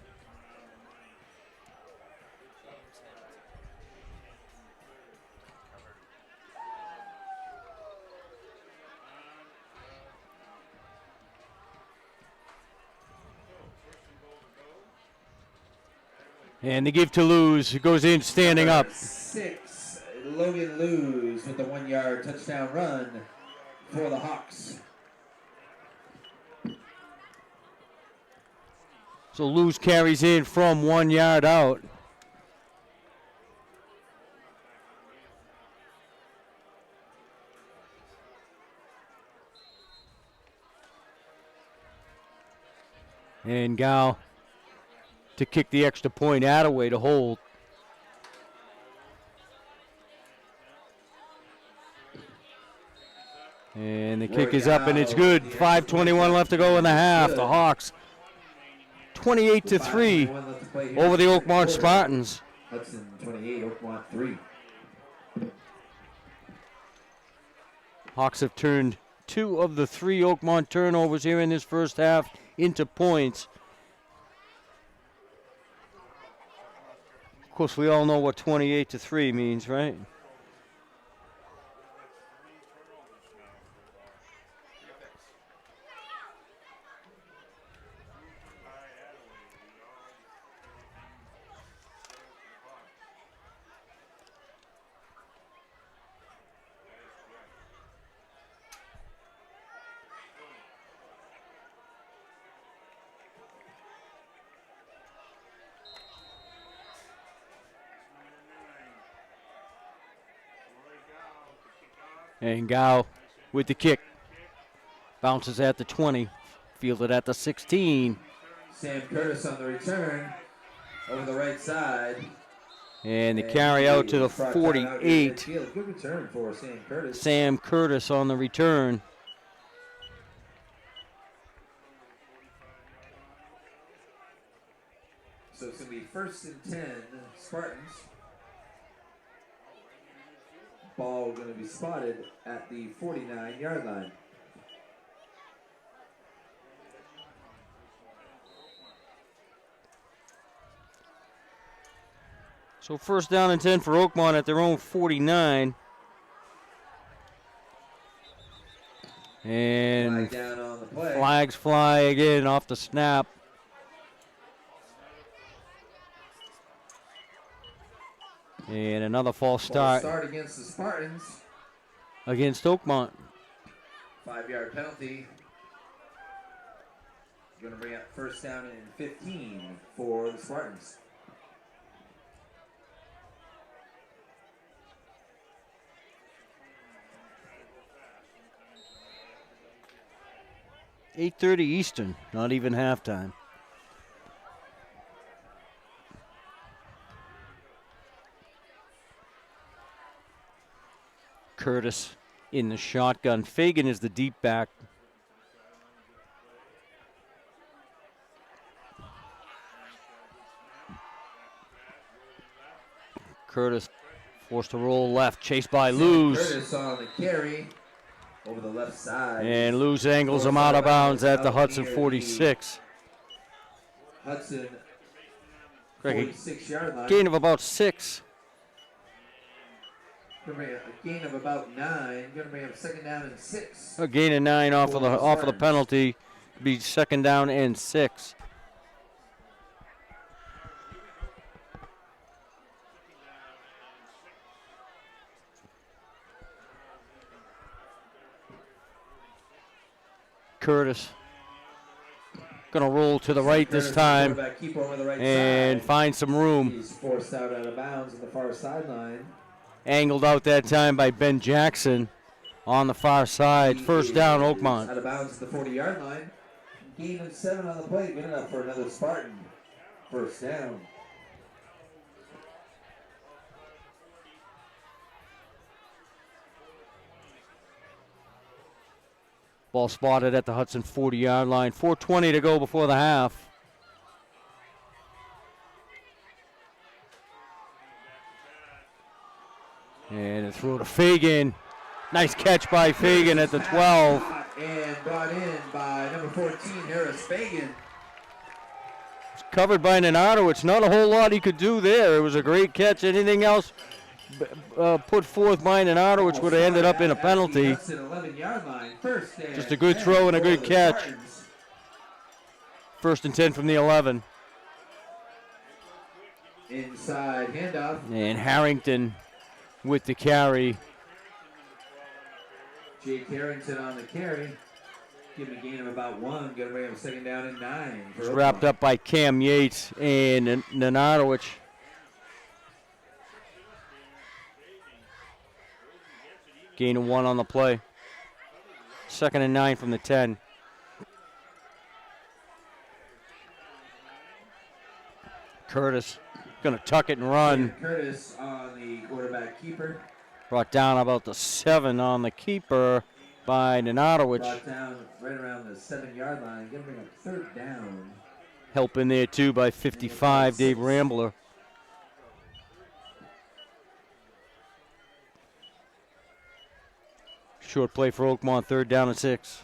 And the give to Luz, who goes in standing up. 6, Logan Luz with the 1-yard touchdown run for the Hawks. So Luz carries in from 1 yard out. And Gal to kick the extra point, Attaway to hold. And the kick is up and it's good. 5:21 left to go in the half. The Hawks 28-3 over the Oakmont Spartans. Hudson 28, Oakmont 3. Hawks have turned 2 of the 3 Oakmont turnovers here in this first half into points. Of course, we all know what 28-3 means, right? And Gao with the kick. Bounces at the 20. Fielded at the 16. Sam Curtis on the return. Over the right side. And the carry out to the 48. Good return for Sam Curtis. Sam Curtis on the return. So it's going to be first and 10, Spartans. Ball going to be spotted at the 49-yard line. So first down and 10 for Oakmont at their own 49. And Flag down on the play. flags fly again off the snap. And another false False start start against the Spartans. against Oakmont. 5-yard penalty. Going to bring up first down and 15 for the Spartans. .8:30 Eastern, not even halftime. Curtis in the shotgun. Fagan is the deep back. Curtis forced to roll left, chased by Luz. Curtis on the carry over the left side. And Luz angles him out of bounds at the Hudson 46. Hudson Greg, 46-yard line. gain of about 6. Going to bring up a gain of about 9. Going to bring up second down and 6. A gain of 9 off of the penalty. Be second down and 6. Curtis gonna roll to the right this time and find some room. He's forced out of bounds on the far sideline. Angled out that time by Ben Jackson on the far side. First down, Oakmont. Out of bounds at the 40-yard line. Gain of 7 on the play. Good enough for another Spartan. First down. Ball spotted at the Hudson 40-yard line. 4:20 to go before the half. And a throw to Fagan. Nice catch by Fagan at the 12. And brought in by number 14, Harris Fagan. It's covered by Nonato. It's not a whole lot he could do there. It was a great catch. Anything else put forth by Nonato, which would have ended up in a penalty. Just a good throw and a good catch. First and 10 from the 11. Inside handoff. And Harrington with the carry. Jake Harrington on the carry. Give him a gain of about 1. Going to bring him second down and 9. It's wrapped up by Cam Yates and Nanatowicz. Gain of 1 on the play. Second and 9 from the 10. Curtis going to tuck it and run. Curtis on the quarterback keeper. Brought down about the 7 on the keeper by Nanatowicz. Brought down right around the 7-yard line. Going to bring up third down. Help in there too by 55, Dave Rambler. Short play for Oakmont, third down and 6.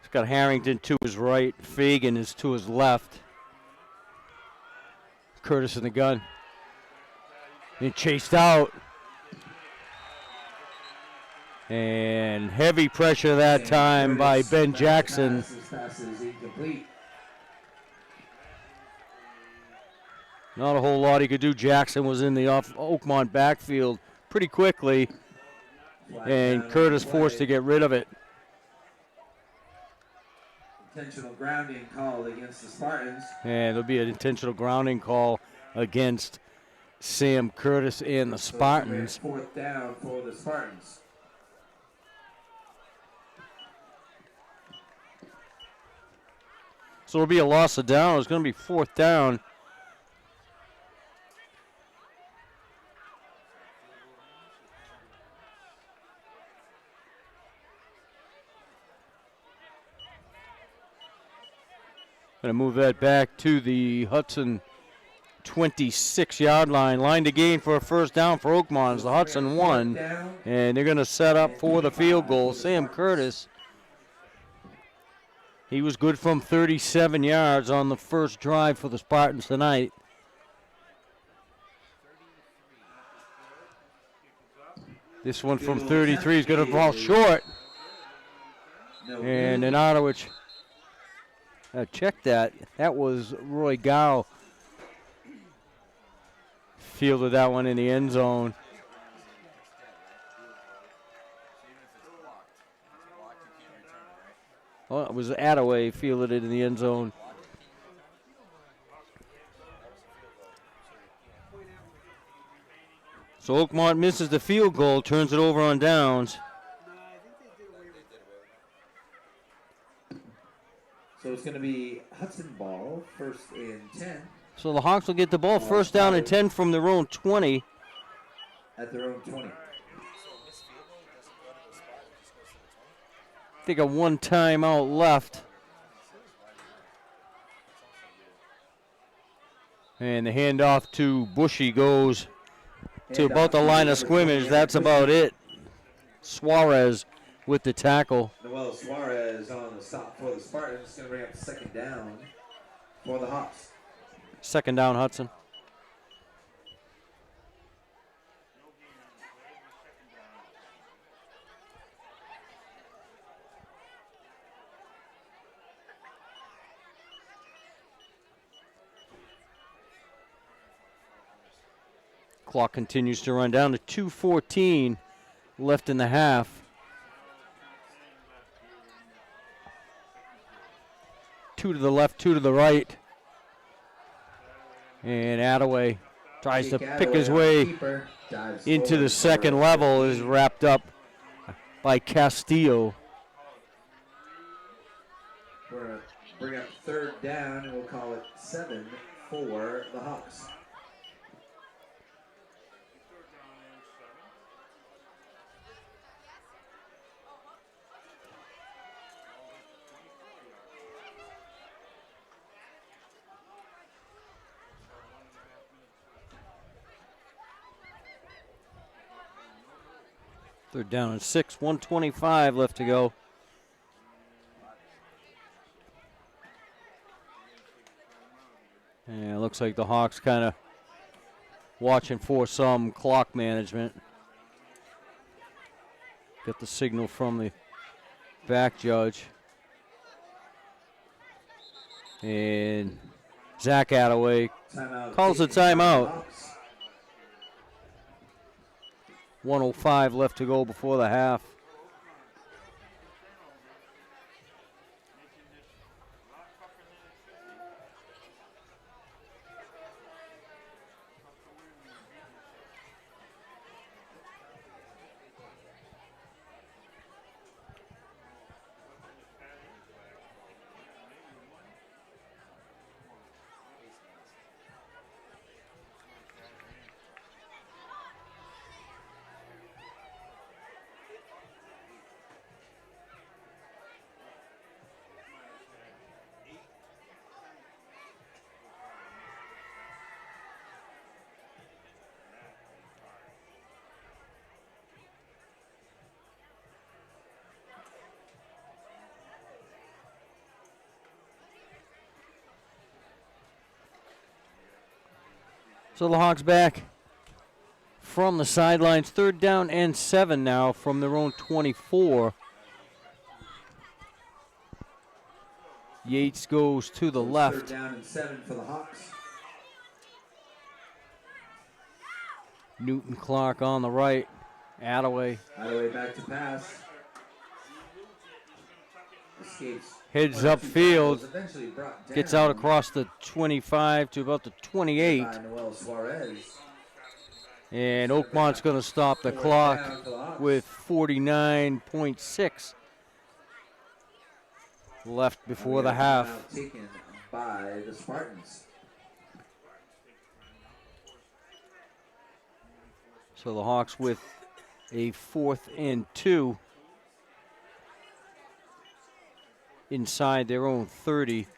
He's got Harrington to his right, Fagan is to his left. Curtis in the gun. And chased out. And heavy pressure that time by Ben Jackson. Pass is incomplete. Not a whole lot he could do. Jackson was in the Oakmont backfield pretty quickly, and Curtis forced to get rid of it. Intentional grounding called against the Spartans. And there'll be an intentional grounding call against Sam Curtis and the Spartans. Fourth down for the Spartans. So it'll be a loss of down. It's going to be fourth down. Going to move that back to the Hudson 26-yard line. Line to gain for a first down for Oakmont as the Hudson 1. And they're going to set up for the field goal. Sam Curtis, he was good from 37 yards on the first drive for the Spartans tonight. This one from 33 is going to fall short. And Nenadowicz, check that. That was Roy Gow. Fielded that one in the end zone. Well, it was Attaway fielded it in the end zone. So Oakmont misses the field goal, turns it over on downs. So it's going to be Hudson ball, 1st and 10. So the Hawks will get the ball first down and 10 from their own 20. At their own 20. I think a one timeout left. And the handoff to Bushy goes to about the line of scrimmage. That's about it. Suarez with the tackle. Noel Suarez on the stop for the Spartans. It's going to bring up 2nd down for the Hawks. 2nd down, Hudson. Clock continues to run down to 2:14 left in the half. 2 to the left, 2 to the right. And Attaway tries to pick his way into the second level, is wrapped up by Castillo. We're going to bring up 3rd down, and we'll call it 7 for the Hawks. They're down and 6, 1:25 left to go. Yeah, it looks like the Hawks kind of watching for some clock management. Got the signal from the back judge. And Zach Attaway calls a timeout. 1:05 left to go before the half. So the Hawks back from the sidelines. 3rd down and 7 now from their own 24. Yates goes to the left. 3rd down and 7 for the Hawks. Newton Clark on the right. Attaway. Attaway back to pass. Escapes. Heads upfield. Gets out across the 25 to about the 28. And Oakmont's going to stop the clock with 49.6 left before the half. Taken by the Spartans. So the Hawks with a 4th and 2 inside their own 30.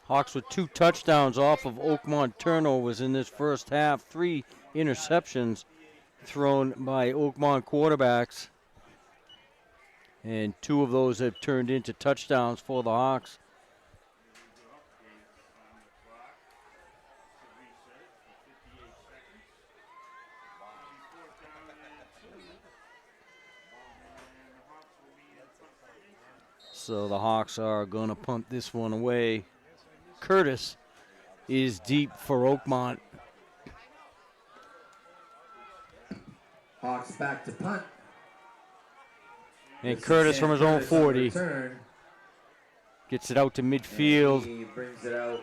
Hawks with 2 touchdowns off of Oakmont turnovers in this first half. 3 interceptions thrown by Oakmont quarterbacks. And 2 of those have turned into touchdowns for the Hawks. So the Hawks are going to punt this one away. Curtis is deep for Oakmont. Hawks back to punt. And Curtis from his own 40 gets it out to midfield. He brings it out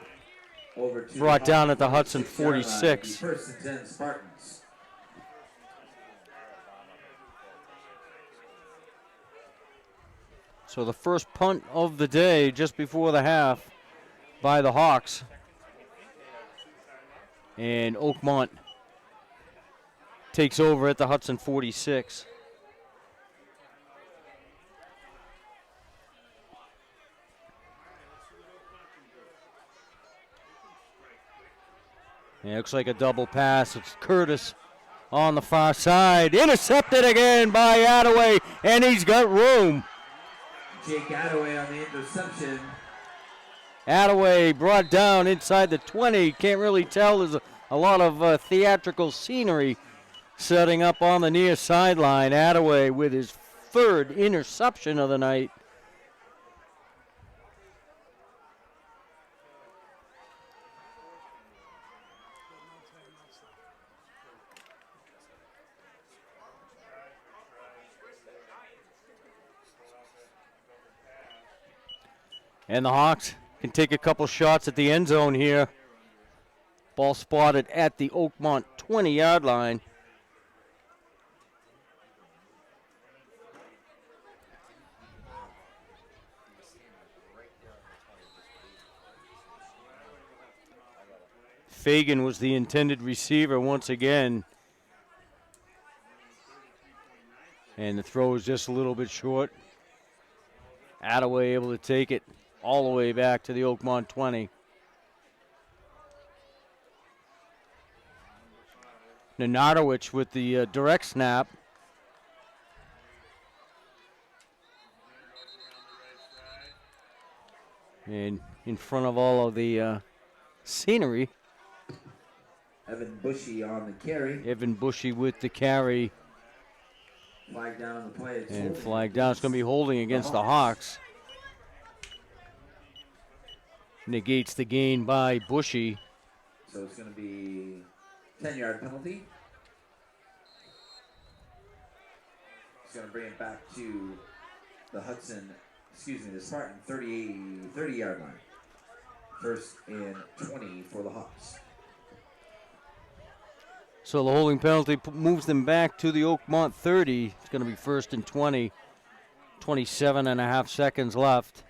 over to Brought down at the Hudson 46. First and 10 Spartans. So the first punt of the day just before the half by the Hawks. And Oakmont takes over at the Hudson 46. Yeah, looks like a double pass. It's Curtis on the far side. Intercepted again by Attaway, and he's got room. Jake Attaway on the interception. Attaway brought down inside the 20. Can't really tell. There's a lot of theatrical scenery setting up on the near sideline. Attaway with his 3rd interception of the night. And the Hawks can take a couple shots at the end zone here. Ball spotted at the Oakmont 20-yard line. Fagan was the intended receiver once again. And the throw is just a little bit short. Attaway able to take it all the way back to the Oakmont 20. Nenadowicz with the direct snap. And in front of all of the scenery. Evan Bushy on the carry. Evan Bushy with the carry. Flag down on the play. And flag down. It's going to be holding against the Hawks. Negates the gain by Bushy. So it's going to be 10-yard penalty. It's going to bring it back to the the Spartan 30-yard line. 1st and 20 for the Hawks. So the holding penalty moves them back to the Oakmont 30. It's going to be 1st and 20. 27 and a half seconds left.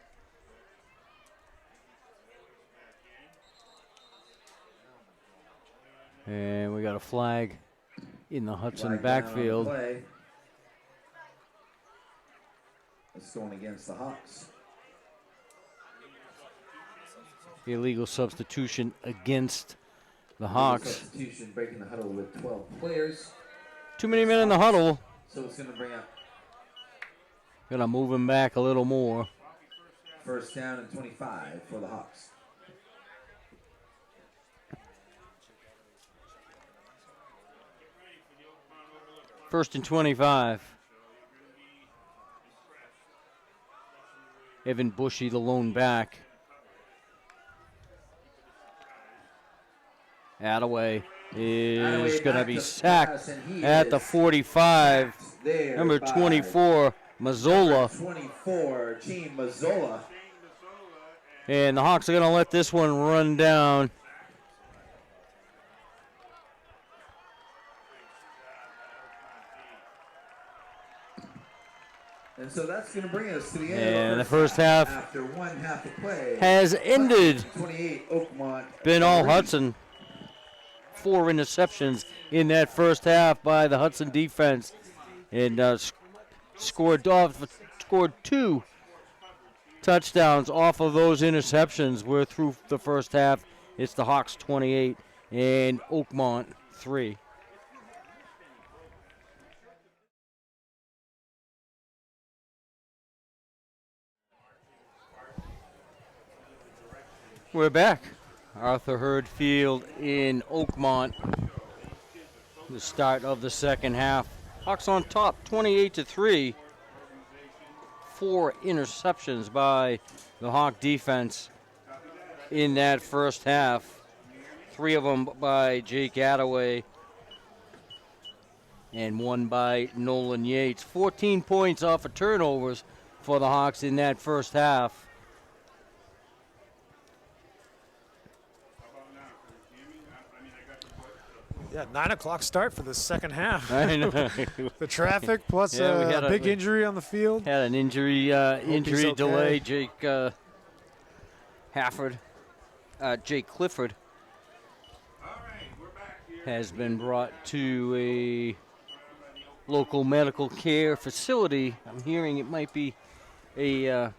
And we got a flag in the Hudson backfield. It's going against the Hawks. Illegal substitution against the Hawks. Substitution breaking the huddle with 12 players. Too many men in the huddle. So it's going to bring up. Gonna move him back a little more. 1st down and 25 for the Hawks. First and 25. Evan Bushy, the lone back. Attaway is going to be sacked at the 45. Number 24, Mazzola. 24, Team Mazzola. And the Hawks are going to let this one run down. And so that's going to bring us to the end and of the first half after one half of play has ended. 28 Oakmont. Been all Hudson. 4 interceptions in that first half by the Hudson defense. And scored 2 touchdowns off of those interceptions. We're through the first half. It's the Hawks 28 and Oakmont 3. We're back. Arthur Hurd Field in Oakmont. The start of the second half. Hawks on top, 28-3. 4 interceptions by the Hawk defense in that first half. 3 of them by Jake Attaway and 1 by Nolan Yates. 14 points off of turnovers for the Hawks in that first half. Yeah, 9 o'clock start for the second half. I know. The traffic plus Yeah, we had a big injury on the field. Had an injury okay. delay. Jake Jake Clifford has been brought to a local medical care facility. I'm hearing it might be a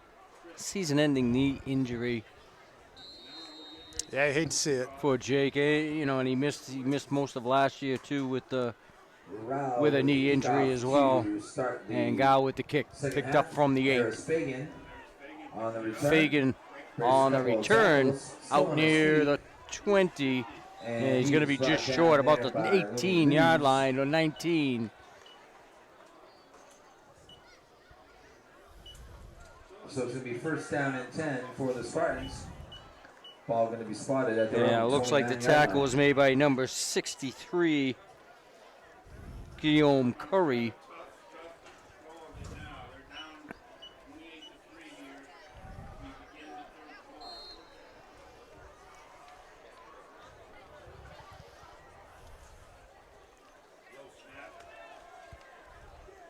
season-ending knee injury Yeah, I hate to see it. for Jake. And he missed most of last year too with a knee injury as well. And Gow with the kick picked up from the 8. Fagan on the return out near the 20. And he's going to be just short, about the 18-yard line or 19. So it's going to be first down and 10 for the Spartans. Ball going to be spotted at their Yeah, it own looks like the 29-yard tackle line. was made by number 63, Guillaume Curry.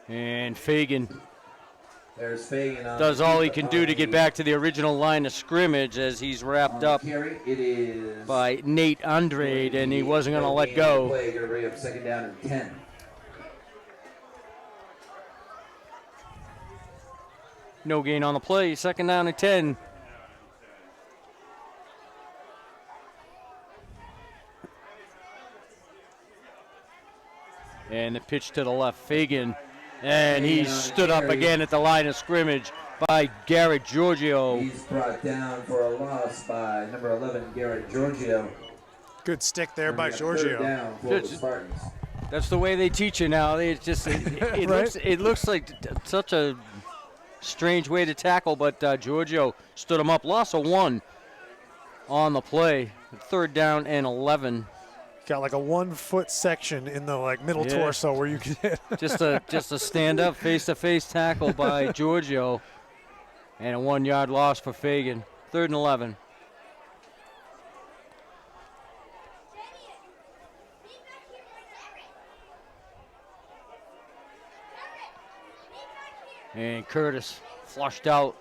And Fagan There's Fagan on does the all he keep- can on do to get the- back to the original line of scrimmage as he's on wrapped the up carry. It is by Nate Andrade, and he wasn't going to let Gain go. of play, going to bring up second down and 10. No gain on the play, second down and 10. And the pitch to the left, Fagan. And he stood up again at the line of scrimmage by Garrett Giorgio. He's brought down for a loss by number 11, Garrett Giorgio. Good stick there by And we got third Giorgio. down for the Spartans. That's the way they teach you now. It Right? looks like such a strange way to tackle, but Giorgio stood him up. Loss of 1 on the play. Third down and 11. Got like a 1-foot section in the middle Yeah. torso where you can hit. Just a stand-up, face-to-face tackle by Giorgio, and a 1-yard loss for Fagan. Third and 11. And Curtis flushed out,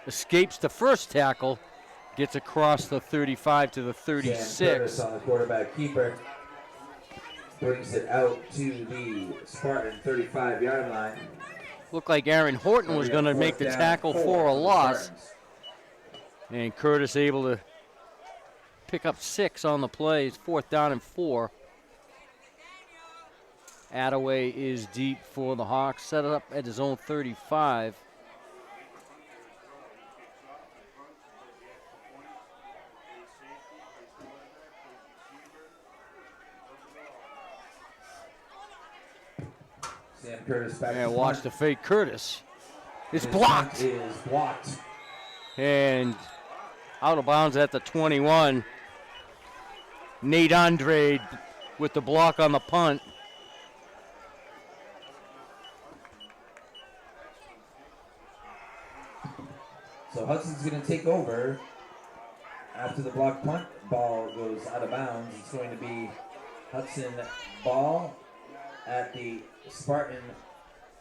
escapes the first tackle, gets across the 35 to the Sam 36. Curtis on the quarterback keeper. Brings it out to the Spartan 35-yard line. Looked like Aaron Horton was going to make the tackle for a loss. And Curtis able to pick up 6 on the play. It's 4th down and 4. Attaway is deep for the Hawks. Set it up at his own 35. Sam Curtis back And to watch punt. the fake Curtis. It's His blocked. punt is blocked. And out of bounds at the 21. Nate Andrade with the block on the punt. So Hudson's going to take over after the block punt. Ball goes out of bounds. It's going to be Hudson ball at the Spartan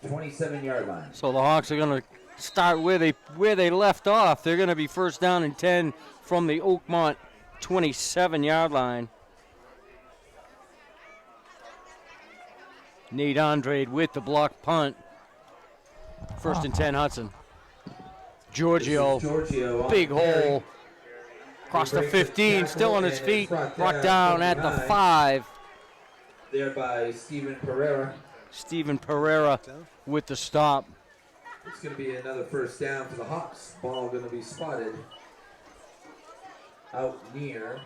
27-yard line. So the Hawks are going to start where they left off. They're going to be first down and 10 from the Oakmont 27-yard line. Nate Andrade with the block punt. First and 10 Hudson. Giorgio, Giorgio on big the carry. hole. Across the He breaks 15, tackle, still on his and it's feet. Brought down at the 29. 5. There by Steven Pereira. Steven Pereira with the stop. It's going to be another first down for the Hawks. Ball going to be spotted out near.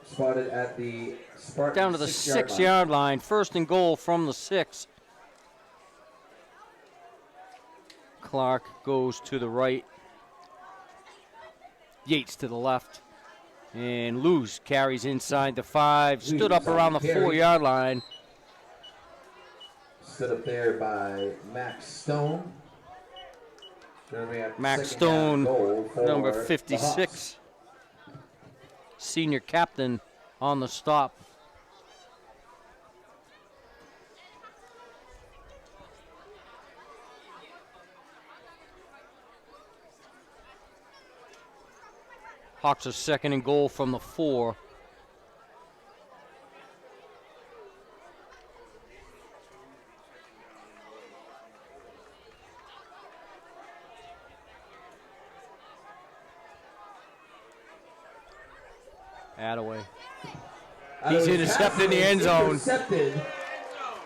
Spotted at the Spartan Down to the 6-yard 6-yard line. First and goal from the 6. Clark goes to the right. Yates to the left. And Luz carries inside the 5. Stood up around the 4-yard line. Stood up there by Max Stone. Max Stone, number the 56. Senior captain on the stop. Hawks are second and goal from the 4. Attaway. He's intercepted in the end zone. Intercepted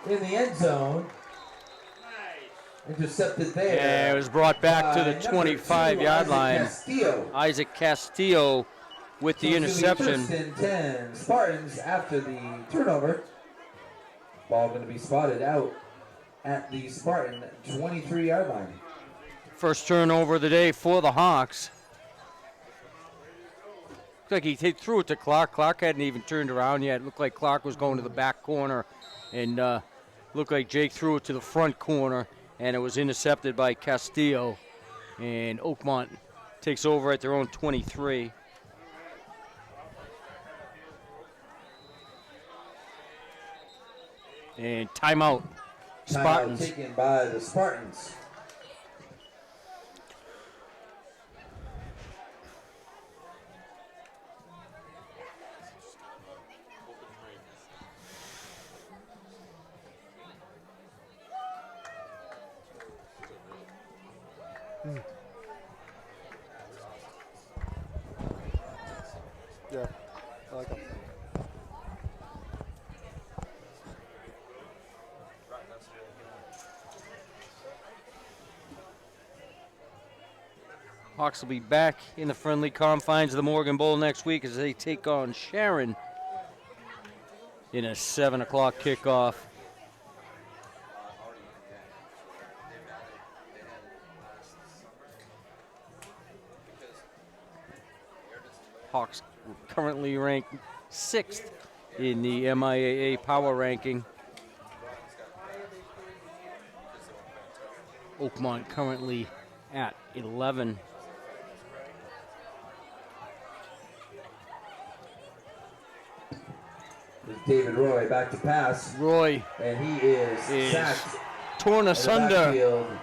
in the end zone. Intercepted there. Yeah, it was brought back to the number 25-yard 2, line. Castillo. Isaac Castillo with the So it's gonna be interception. First and 10. Spartans after the turnover. Ball going to be spotted out at the Spartan 23-yard line. First turnover of the day for the Hawks. Looks like he threw it to Clark. Clark hadn't even turned around yet. Looked like Clark was going to the back corner, and looked like Jake threw it to the front corner, and it was intercepted by Castillo. And Oakmont takes over at their own 23. And timeout. Spartans. Timeout taken by the Spartans. Yeah, I like them. Hawks will be back in the friendly confines of the Morgan Bowl next week as they take on Sharon in a 7 o'clock kickoff. Hawks currently ranked 6th in the MIAA power ranking. Oakmont currently at 11. David Roy back to pass. Roy And he is sacked. torn asunder.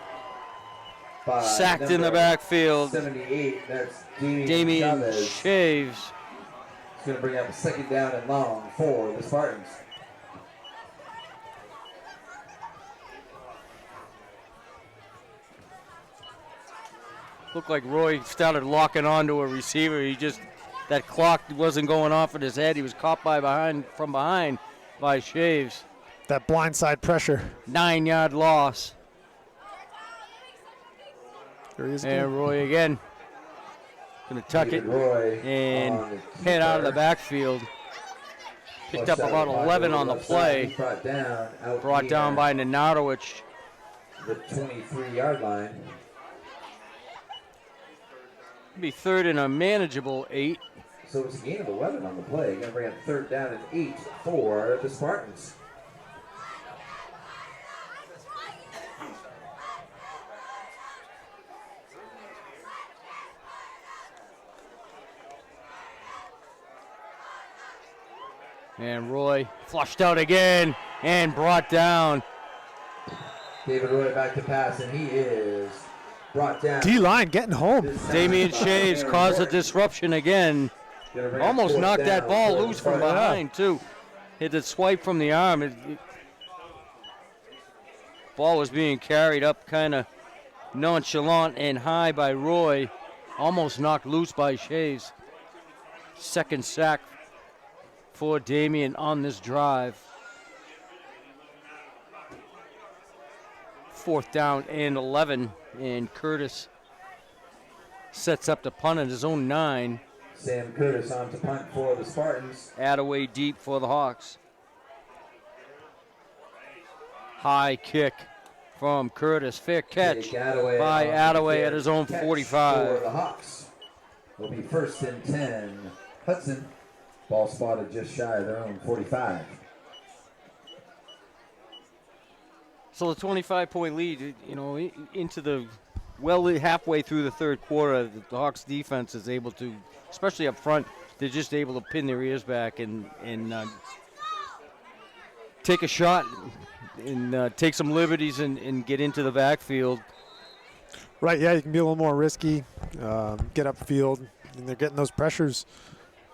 Sacked in the backfield. 78. That's Damian Chavez. Shaves. It's going to bring up a second down and long for the Spartans. Looked like Roy started locking onto a receiver. That clock wasn't going off in his head. He was caught from behind by Shaves. That blindside pressure. 9-yard loss. There he is And again. Roy again. Gonna tuck it David Roy and on the head out of the keeper. backfield. Picked up Left about side, 11 on the left side. He's play. brought down Brought down by Nenadowicz. the 23-yard line. Be third and a manageable 8. So it's a gain of 11 on the play. Going to bring up third down and 8 for the Spartans. And Roy flushed out again and brought down. David Roy back to pass, and he is brought down. D-line getting home. This time Damian by Shaves Aaron caused a Morton. disruption again. Gonna bring up Almost fourth knocked that down ball for the loose from Spartans. behind, too. Hit the swipe from the arm. Ball was being carried up kind of nonchalant and high by Roy. Almost knocked loose by Shays. Second sack for Damien on this drive. 4th down and 11, and Curtis sets up to punt at his own 9. Sam Curtis on to punt for the Spartans. Attaway deep for the Hawks. High kick from Curtis. Fair catch by Attaway at his own 45. For the Hawks. Will be 1st and 10. Hudson. Ball spotted just shy of their own 45. So the 25-point lead, you know, into the halfway through the third quarter, the Hawks defense is able to, especially up front, they're just able to pin their ears back and take a shot and take some liberties and get into the backfield. Right, yeah, you can be a little more risky, get upfield, and they're getting those pressures.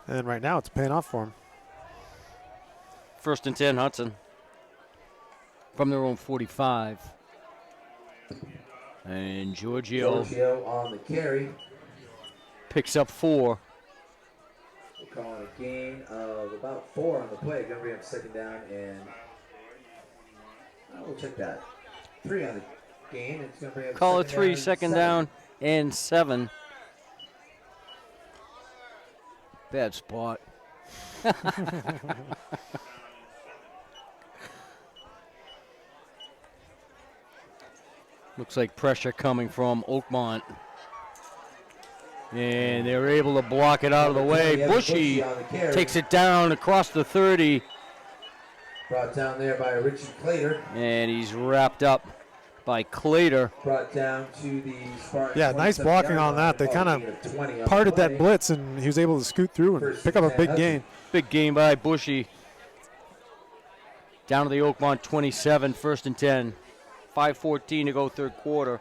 And right now it's paying off for them. 1st and 10, Hudson. From their own 45. And Giorgio on the carry. Picks up 4. We're calling a gain of about 4 on the play. Going to bring up 2nd down, and we'll check that. 3 on the gain. It's going to bring up Call it 3, 2nd seven. down and 7. Bad spot. Looks like pressure coming from Oakmont. And they're able to block it out of the way. Bushy takes it down across the 30. Brought down there by Richie Clater. And he's wrapped up by Clater. Brought down to the Spartan. Yeah, nice blocking on that. They kind of parted that blitz, and he was able to scoot through and pick up a big gain. Big gain by Bushy. Down to the Oakmont 27, 1st and 10. 5:14 to go third quarter.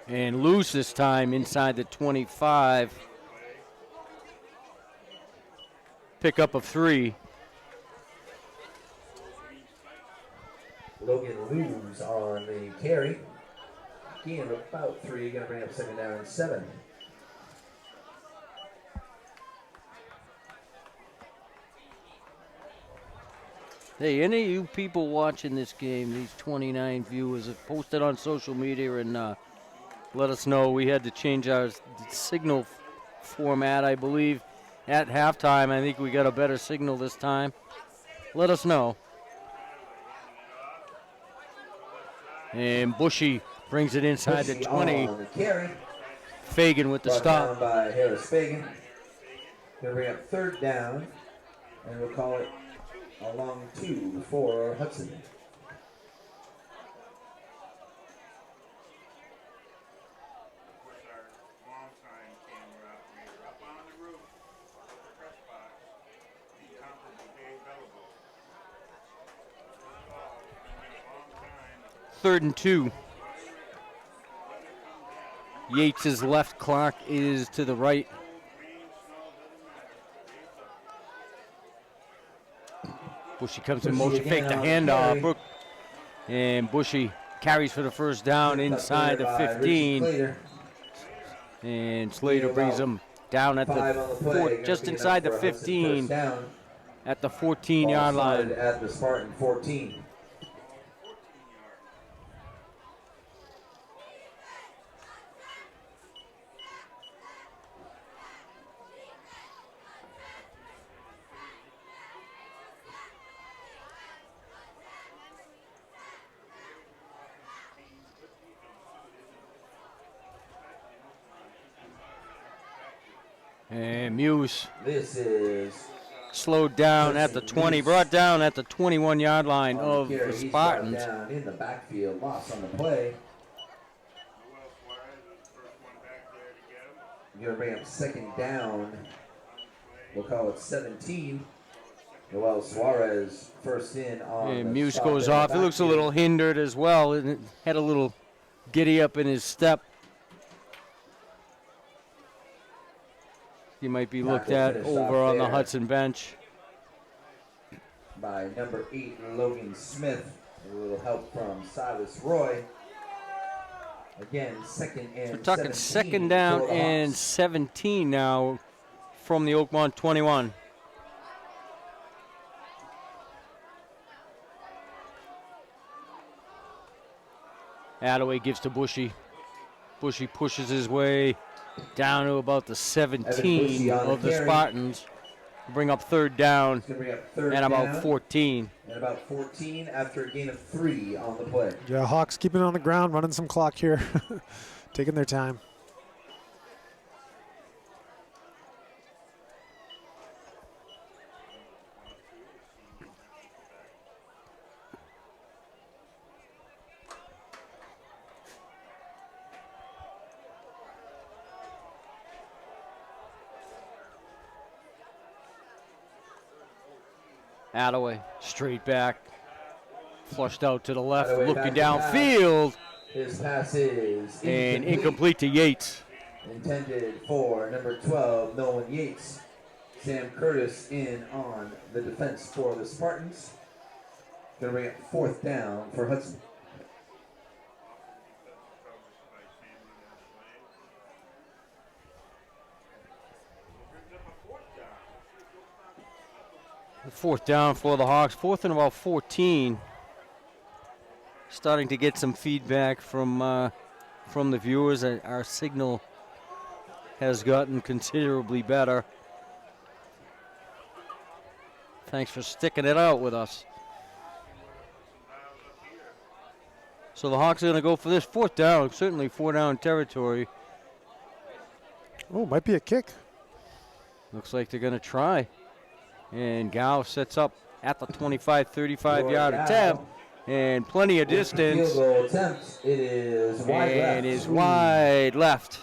And loose this time inside the 25. Pickup of 3. Logan Looms on the carry. Gain of about 3. Going to bring up 2nd down and 7. Hey, any of you people watching this game, these 29 viewers, have posted on social media and let us know. We had to change our signal format, I believe, at halftime. I think we got a better signal this time. Let us know. And Bushy brings it inside the 20. On the carry. Fagan with the Brought stop. down by Harris Fagan. Going to bring up 3rd down, and we'll call it a long 2 for Hudson. Third and 2. Yates is left, Clark is to the right. Bushy comes in motion, fake the handoff. And Bushy carries for the 1st down inside the 15. And Slater brings him down at the just inside the 15 at the 14-yard line. At the Spartan 14. And Muse This is slowed down at the 20, brought down at the 21-yard line of the Spartans. Down in the backfield, loss on the play. You're going to bring up 2nd down. We'll call it 17. Noel Suarez 1st in on And the Muse stop goes in the off. He looks a backfield. little hindered as well, and had a little giddy up in his step. He might be looked at over on the Hudson bench. by number 8, Logan Smith. A little help from Silas Roy. Again, second and We're talking 17 second down for the and Hawks. 17 now from the Oakmont 21. Attaway gives to Bushy. Bushy pushes his way down to about the 17 of the Spartans. Bring up third down Bring up third and about down 14. and about 14 after a gain of 3 on the play. Yeah, Hawks keeping it on the ground, running some clock here, taking their time. Attaway straight back, flushed out to the left, Attaway looking back to pass. downfield, His pass is and incomplete to Yates. Intended for number 12, Nolan Yates. Sam Curtis in on the defense for the Spartans. Going to bring it fourth down for Hudson. Fourth down for the Hawks, fourth and about 14. Starting to get some feedback from the viewers. Our signal has gotten considerably better. Thanks for sticking it out with us. So the Hawks are going to go for this fourth down, certainly 4-down territory. Oh, might be a kick. Looks like they're going to try. And Gow sets up at the 25, 35-yard attempt. And plenty of distance. Field goal attempt. It is wide left. And is wide left.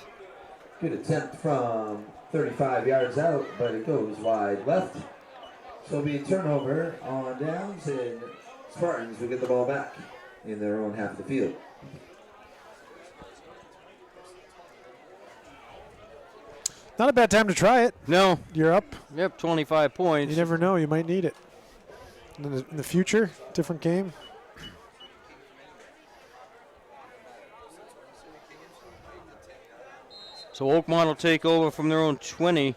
Good attempt from 35 yards out, but it goes wide left. So it'll be a turnover on downs, and Spartans will get the ball back in their own half of the field. Not a bad time to try it. No. You're up. Yep, 25 points. You never know. You might need it. In the future, different game. So Oakmont will take over from their own 20.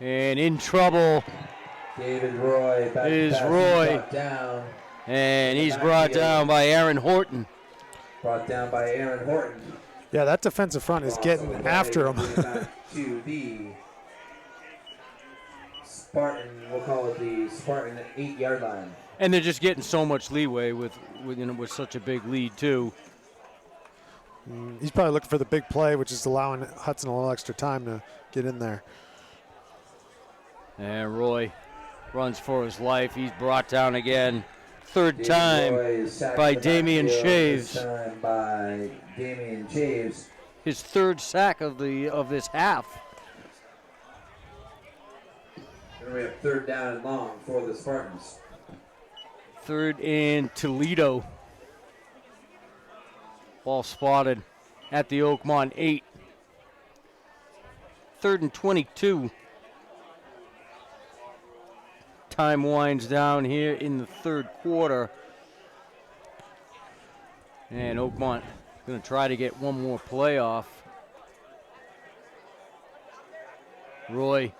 And in trouble David Roy back is to pass. Roy. Brought down. And he's brought down by Aaron Horton. Brought down by Aaron Horton. Yeah, that defensive front is getting after him. Back to the Spartan, we'll call it the Spartan 8-yard line. And they're just getting so much leeway with such a big lead too. He's probably looking for the big play, which is allowing Hudson a little extra time to get in there. And Roy runs for his life. He's brought down again. Third David time Roy is sacked by in the Damian backfield, Shaves. this time by Damian Shaves. His third sack of this half. And we have third down and long for the Spartans. Third and Toledo. Ball spotted at the Oakmont 8. Third and 22. Time winds down here in the third quarter. And Oakmont going to try to get one more play off. Roy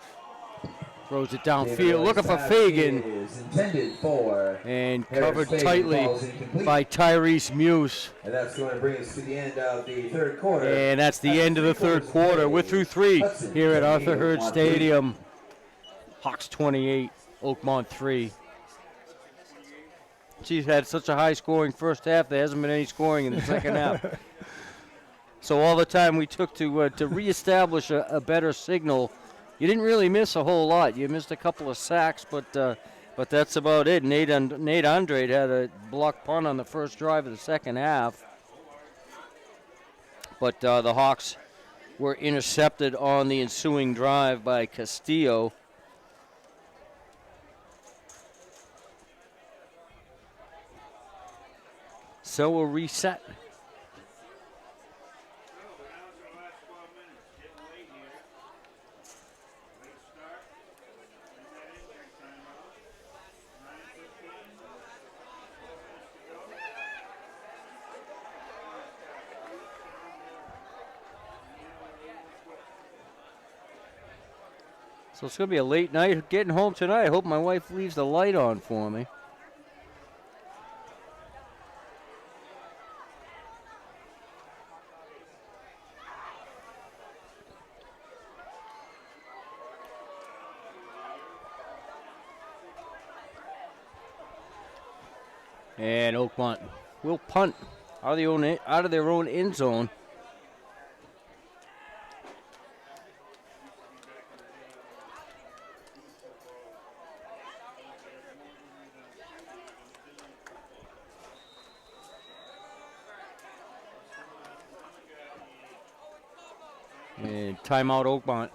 throws it downfield, looking for Fagan. Is intended for And Harris covered Fagan. tightly Ball's incomplete. by Tyrese Muse. And that's going to bring us to the end of the third quarter. And that's the end of the third quarter. We're through 3 here at Arthur Hurd Stadium. Hawks 28, Oakmont 3. She's had such a high-scoring first half, there hasn't been any scoring in the second half. So all the time we took to reestablish a better signal, you didn't really miss a whole lot. You missed a couple of sacks, but that's about it. Nate Andrade had a blocked punt on the first drive of the second half. But the Hawks were intercepted on the ensuing drive by Castillo. So we'll reset. So it's going to be a late night getting home tonight. I hope my wife leaves the light on for me. And Oakmont will punt out of their own end zone. And timeout Oakmont.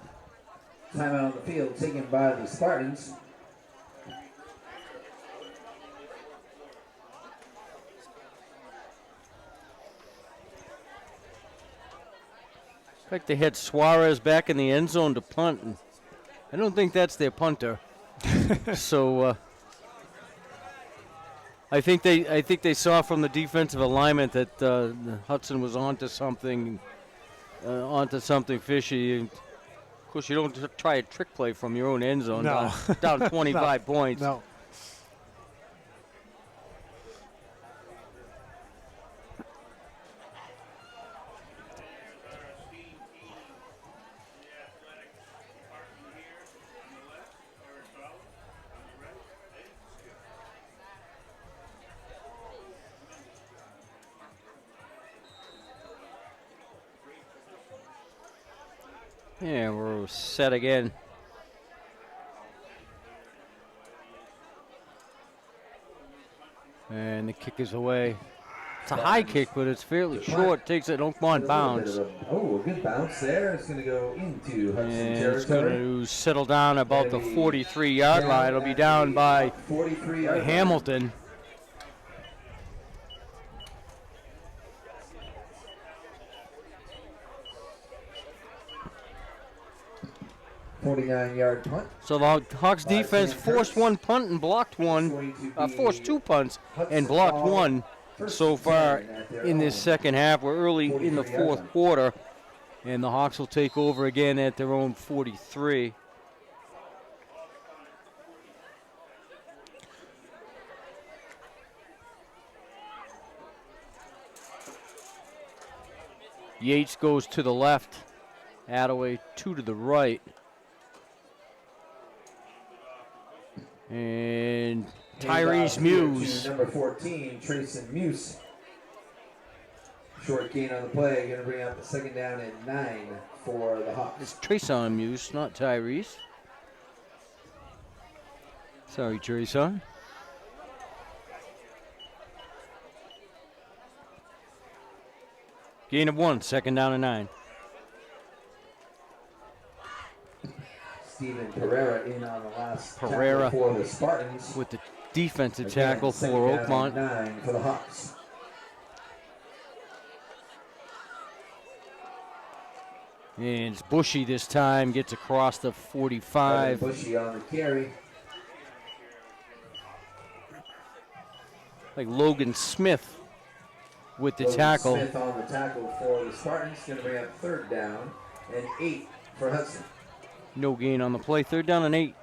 Timeout on the field taken by the Spartans. Like they had Suarez back in the end zone to punt. And I don't think that's their punter. So I think they saw from the defensive alignment that Hudson was onto something fishy. And of course, you don't try a trick play from your own end zone. No. Down 25 points. No. Yeah, we're set again. And the kick is away. It's a high kick, but it's fairly short. Takes it Oakmont bounce. A good bounce there. It's going to go into Hudson And territory. it's going to settle down about the 43-yard line. It'll be down by 43-yard Hamilton. 49-yard punt. So the Hawks defense forced one punt and blocked one, forced two punts and blocked one so far in this second half. We're early in the fourth quarter, and the Hawks will take over again at their own 43. Yates goes to the left, Attaway two to the right. And Tyrese Muse. Number 14, Trayson Muse. Short gain on the play. Going to bring up the second down and 9 for the Hawks. It's Trayson Muse, not Tyrese. Sorry, Trayson. Gain of 1, second down and 9. Steven Pereira in on the last Pereira tackle for the Spartans. with the defensive Again, tackle second for down Oakmont. and 9 for the Hawks. And it's Bushy this time, gets across the 45. Bushy on the carry. Like Logan Smith with the Logan tackle. Smith on the tackle for the Spartans. Going to bring up third down and 8 for Hudson. No gain on the play, third down and 8.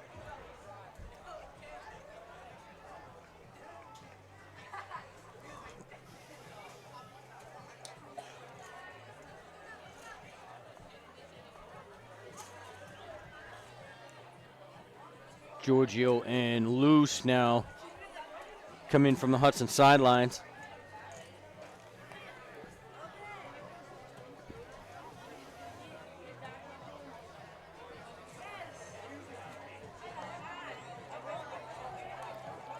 Giorgio and Luce now come in from the Hudson sidelines.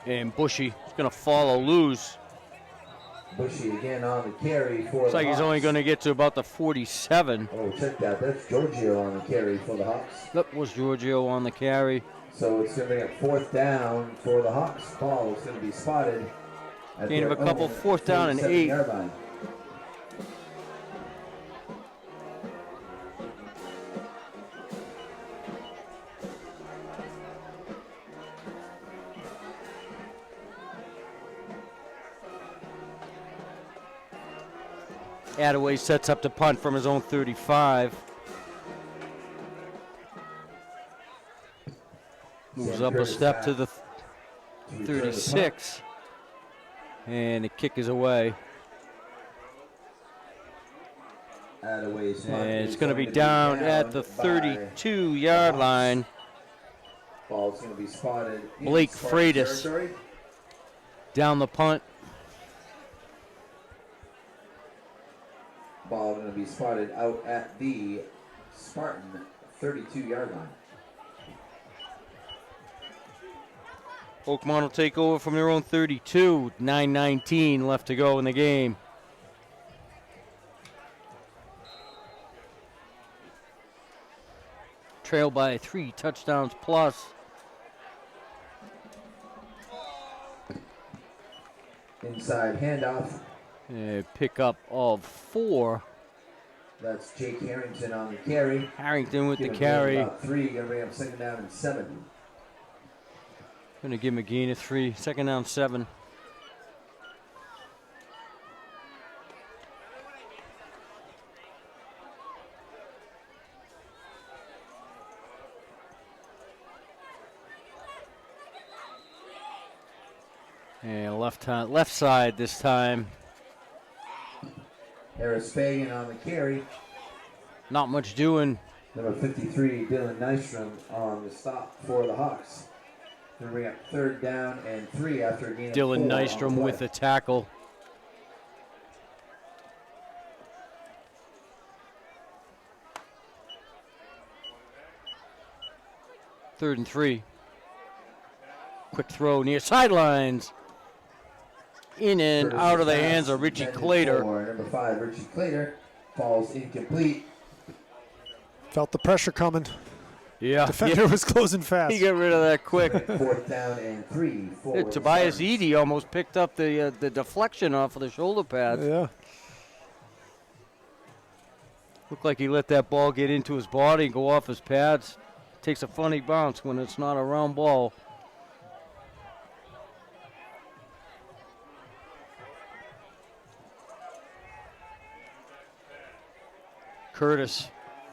And Bushy is going to follow Luce. Bushy again on the carry for Looks the like he's Hawks. only going to get to about the 47. Oh, check that. That's Giorgio on the carry for the Hawks. That was Giorgio on the carry. So it's going to bring up fourth down for the Hawks. Ball is going to be spotted. At Gain of their a couple, own fourth down and 8. 47-yard line. Attaway sets up to punt from his own 35. Moves Sam up a Curtis step back to the to return the punt. 36. And the kick is away. Attaway's punt And it's is going to be down at the by 32-yard the Hawks. line. Ball's going to be spotted in Blake Spartan Freitas territory. down the punt. Ball going to be spotted out at the Spartan 32-yard line. Oakmont will take over from their own 32. 9:19 left to go in the game. Trailed by 3 touchdowns plus. Inside handoff. Pickup of 4. That's Jake Harrington on the carry. Harrington with the Give him carry. About 3. Going to bring up second down and 7. Going to give him a gain of 3. Second down, 7. And left side this time. Harris Fagan on the carry. Not much doing. Number 53, Dylan Nystrom on the stop for the Hawks. Going to bring up third down and 3 after a gain of 4 Dylan on Nystrom play. with the tackle. Third and 3. Quick throw near sidelines. In and Curtis out of the pass, hands of Richie intended Clater. for number 5, Richie Clater. Falls incomplete. Felt the pressure coming. Yeah, Defender was closing fast. he got rid of that quick. Fourth down and 3 for the Tobias Spartans. Eady almost picked up the deflection off of the shoulder pads. Yeah. Looked like he let that ball get into his body and go off his pads. Takes a funny bounce when it's not a round ball. Curtis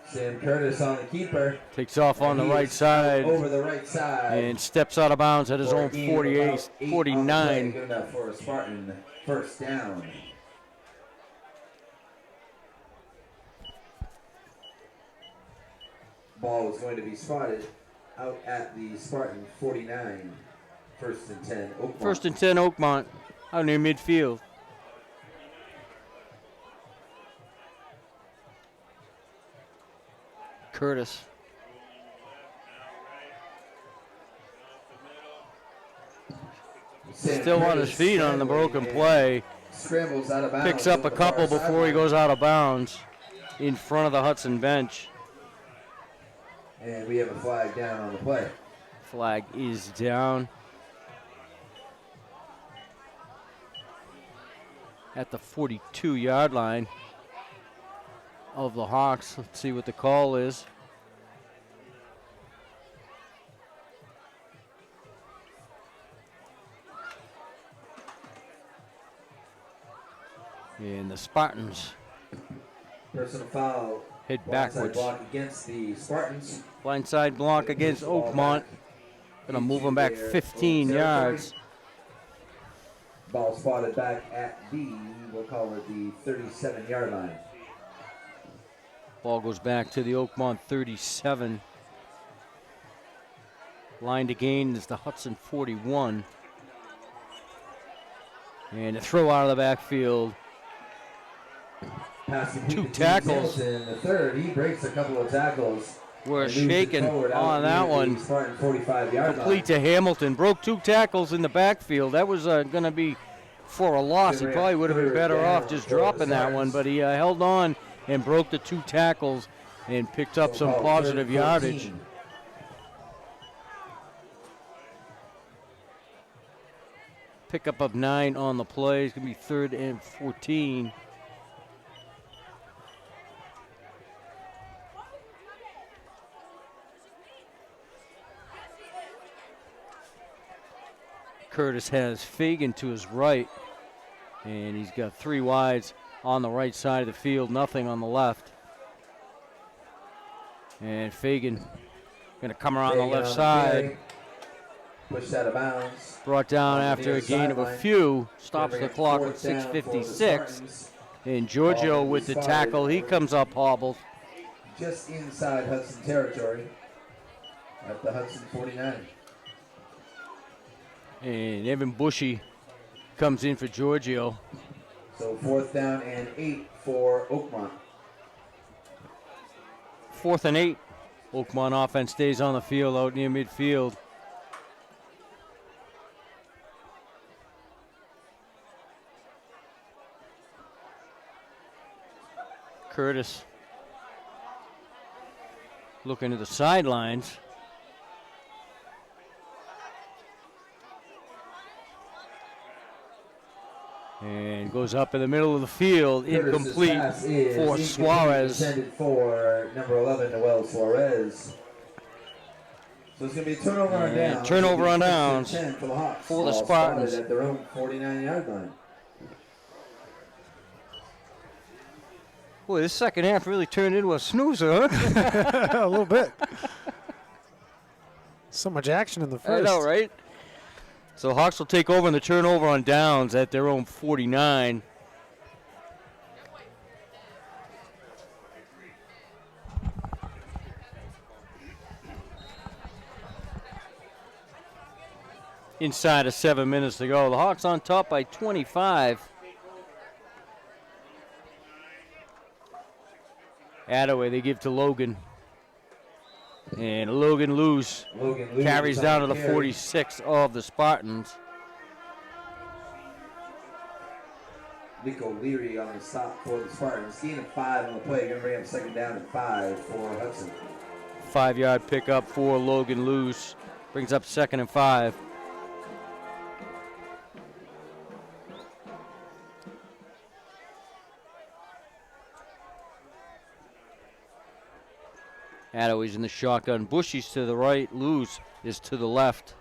Sam Curtis on the keeper. takes off on the And right he's side Over the right side. and steps out of bounds at his For a own gain of 48, about 8 on the play. 49. Good enough for a Spartan first down. Ball is going to be spotted out at the Spartan 49. First and 10. Oakmont. First and 10 Oakmont out near midfield. Curtis. Sam Still on his Curtis feet on the scrambling broken and play. Scrambles out of bounds. Picks up a at the couple far before he sideline. goes out of bounds in front of the Hudson bench. And we have a flag down on the play. Flag is down. At the 42-yard line of the Hawks. Let's see what the call is. And the Spartans Personal foul. head Blindside backwards. block against the Spartans. Blindside block against Push the ball Oakmont. back Gonna move into him back their 15 own territory. yards. Ball spotted back at the, we'll call it the 37-yard line. Ball goes back to the Oakmont 37. Line to gain is the Hudson 41. And a throw out of the backfield. Pass complete Two to James tackles. Hamilton, the third. He breaks a couple of tackles. We're and moves it shaking forward out on that near the one. Spartan 45-yard Complete to Hamilton. Broke 2 tackles in the backfield. That was going to be for a loss. He probably would have been better off just dropping that one, but he held on and broke the 2 tackles and picked up some positive yardage. Pickup of 9 on the play. It's going to be 3rd and 14. Curtis has Fagan to his right, and he's got 3 wides on the right side of the field, nothing on the left. And Fagan going to come around the left side. pushed out of bounds. Brought down On the after near a gain of a sideline. few. Stops Gonna the bring it clock with fourth down for the 6:56. Spartans. And Giorgio Ball with the spotted tackle. He comes up hobbled. just inside Hudson territory at the Hudson 49. And Evan Bushy comes in for Giorgio. So 4th down and 8 for Oakmont. 4th and 8. Oakmont offense stays on the field out near midfield. Curtis looking to the sidelines. And goes up in the middle of the field, Curtis's incomplete pass is for incomplete, Suarez. intended for number 11, Noel Suarez. So it's going to be a turnover on downs. Turnover on It's downs 10 for the Hawks. for the Ball Spartans. spotted at their own 49-yard line. Boy, this second half really turned into a snoozer, huh? A little bit. So much action in the I first. know, right? So Hawks will take over in the turnover on downs at their own 49. Inside of 7 minutes to go. The Hawks on top by 25. Attaway, they give to Logan. And Logan Lewis carries down to the 46 of the Spartans. Nico Leary on the stop for the Spartans. Gain of 5 on the play. Going to bring up 2nd down and 5 for Hudson. 5-yard pickup for Logan Lewis. Brings up 2nd and 5. Attaway's in the shotgun. Bushy's to the right. Lewis is to the left.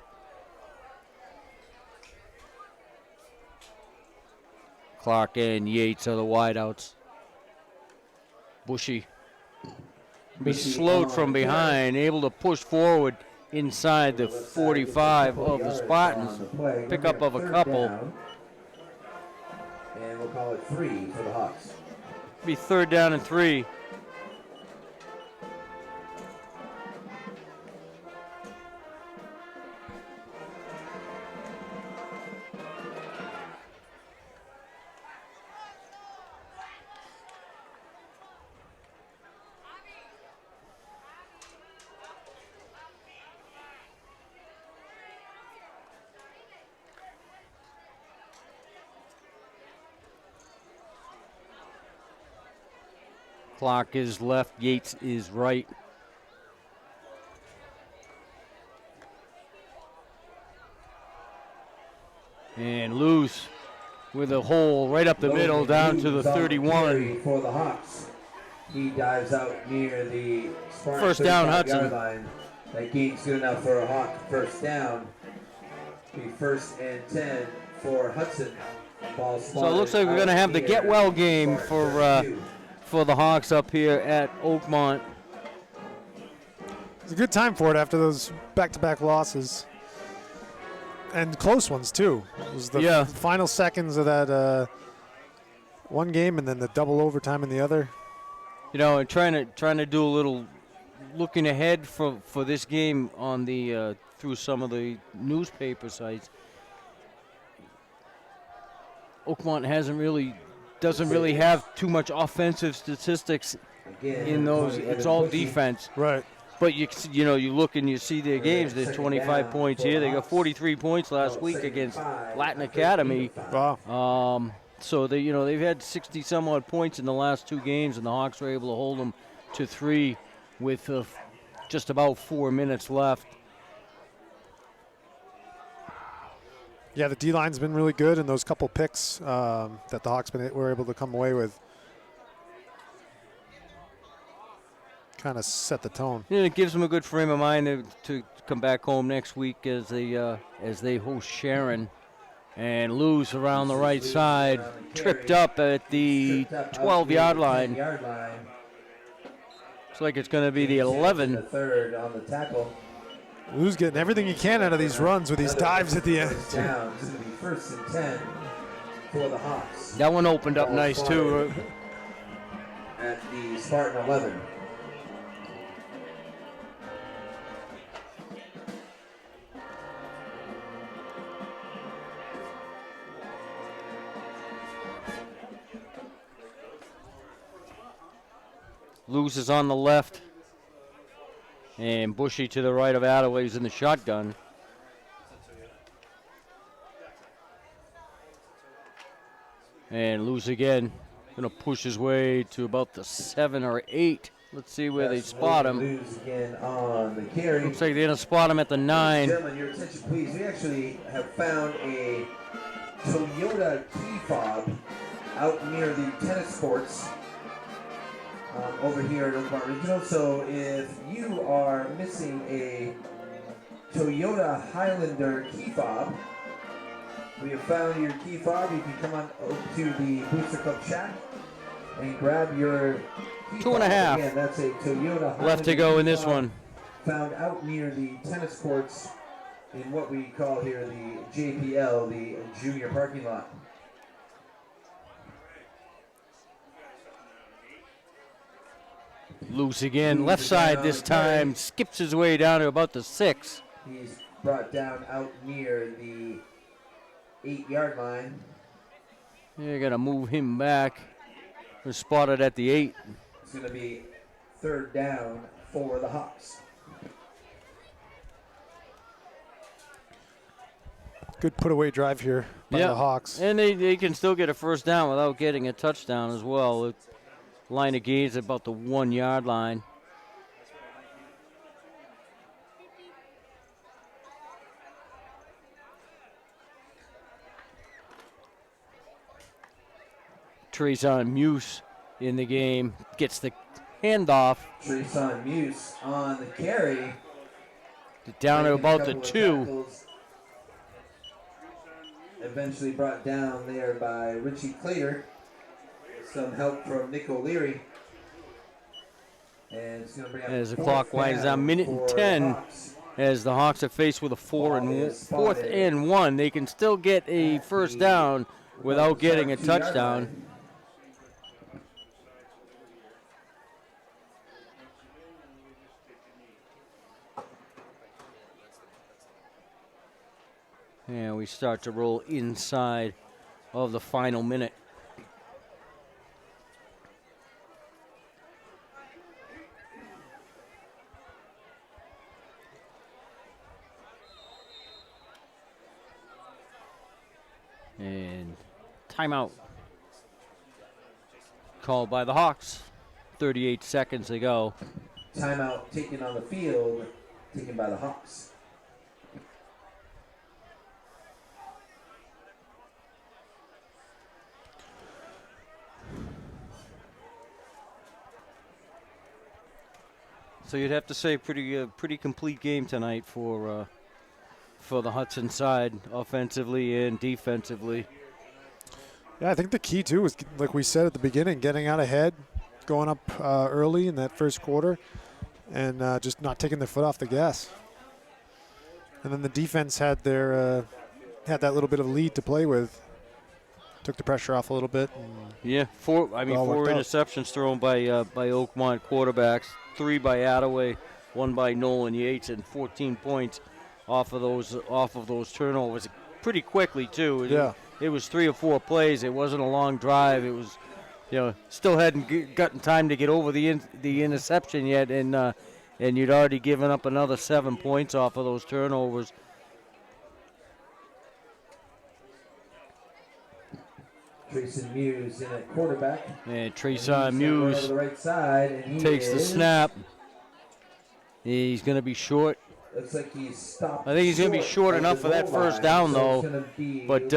Clark and Yates are the wideouts. Bushy be slowed from behind, able to push forward inside the 45 of the Spartans. Pickup of a couple. And we'll call it 3 for the Hawks. Be 3rd down and 3. Clark is left, Yates is right. And Lewis with a hole right up the middle down to the 31. For the Hawks. He dives out near the Spartan First down, 35-yard Hudson. line. That gain's good enough for a Hawk first down. Be 1st and 10 for Hudson. Ball So it looks like we're going to have the get well game for the Hawks up here at Oakmont. It's a good time for it after those back-to-back losses. And close ones, too. It was the final seconds of that one game and then the double overtime in the other. You know, and trying to do a little looking ahead for this game on the through some of the newspaper sites. Oakmont doesn't really have too much offensive statistics in those. It's all defense. Right. But you know, you look and you see their games. There's 25 points here. They got 43 points last week against Latin Academy. Wow. So they've had 60 some odd points in the last 2 games, and the Hawks were able to hold them to 3 with just about 4 minutes left. Yeah, the D-line's been really good, and those couple picks that the Hawks were able to come away with kind of set the tone. Yeah, it gives them a good frame of mind to come back home next week as they host Sharon. And lose around the right side, tripped up at the 12-yard line. Looks like it's going to be the 11. The 3rd on the tackle. Lou's getting everything he can out of these runs with these dives at the end. Down. It's going to be 1st and 10 for the Hawks. That one opened up Ball nice too. At the Spartan 11. Luz is on the left, and Bushy to the right of Attaway's in the shotgun. And Luz again, gonna push his way to about the 7 or 8. Let's see where they spot him. Luz again on the carry. Looks like they're gonna spot him at the 9. Gentlemen, your attention please. We actually have found a Toyota key fob out near the tennis courts over here at Oakmont Regional. So if you are missing a Toyota Highlander key fob, we have found your key fob. You can come on to the Booster Club Shack and grab your key 2.5. fob. Again, that's a Toyota Highlander Left to go in this fob one. found out near the tennis courts in what we call here the JPL, the junior parking lot. Loose again, left side this time, skips his way down to about the 6. He's brought down out near the 8-yard line. You're gonna move him back. We're spotted at the 8. It's going to be 3rd down for the Hawks. Good put away drive here by the Hawks. And they can still get a first down without getting a touchdown as well. Line of gains about the 1-yard line. Treson Muse in the game gets the handoff. Treson Muse on the carry. Down to Making a about the couple of 2. tackles. Eventually brought down there by Richie Clater. Some help from Nick O'Leary. And it's going to bring up As the 4th clock winds down, minute and for 10. Hawks. As the Hawks are faced with a 4th and 1, they can still get a first down without getting a 2-yard touchdown. line. And we start to roll inside of the final minute. And timeout called by the Hawks. 38 seconds to go. Timeout taken on the field, taken by the Hawks. So you'd have to say pretty complete game tonight for the Hudson side, offensively and defensively. Yeah, I think the key too is, like we said at the beginning, getting out ahead, going up early in that first quarter, and just not taking their foot off the gas. And then the defense had that little bit of lead to play with, took the pressure off a little bit. Yeah, four interceptions thrown by Oakmont quarterbacks, 3 by Attaway, 1 by Nolan Yates, and 14 points off of those turnovers pretty quickly too. Yeah. It was 3 or 4 plays. It wasn't a long drive. It was, still hadn't gotten time to get over the interception yet, and you'd already given up another 7 points off of those turnovers. Treson Muse in at quarterback. And Treson Muse over the right side, and takes the snap. He's going to be short. Looks like he's stopped. I think he's going to be short enough for that first down, though. But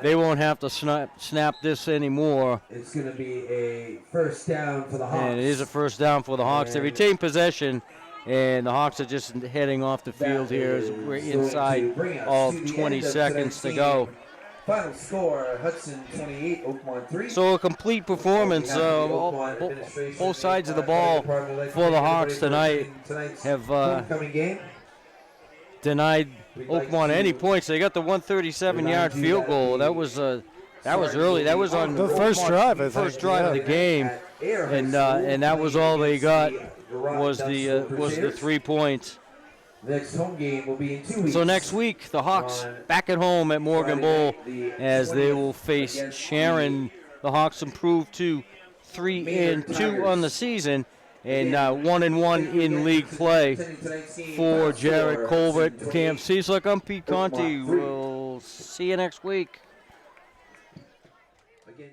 they won't have to snap this anymore. It's going to be a first down for the Hawks. And it is a first down for the Hawks. They retain possession, and the Hawks are just heading off the field here as we're inside of 20 seconds to go. Final score, Hudson 28, Oakmont 3. So a complete performance. Both sides of the ball for the Hawks tonight have denied Oakmont any points. They got the 137-yard field goal. That was early. That was on The first Oakmont's drive, I think, first drive of the game, and that was all they got was the 3 points. Next home game will be in 2 weeks. So next week, the Hawks back at home at Morgan Bowl as they will face Sharon. The Hawks improved to 3-2 on the season and 1-1 in league play for Jared Colbert, Cam Cieslik. I'm Pete Conti. We'll see you next week. Again,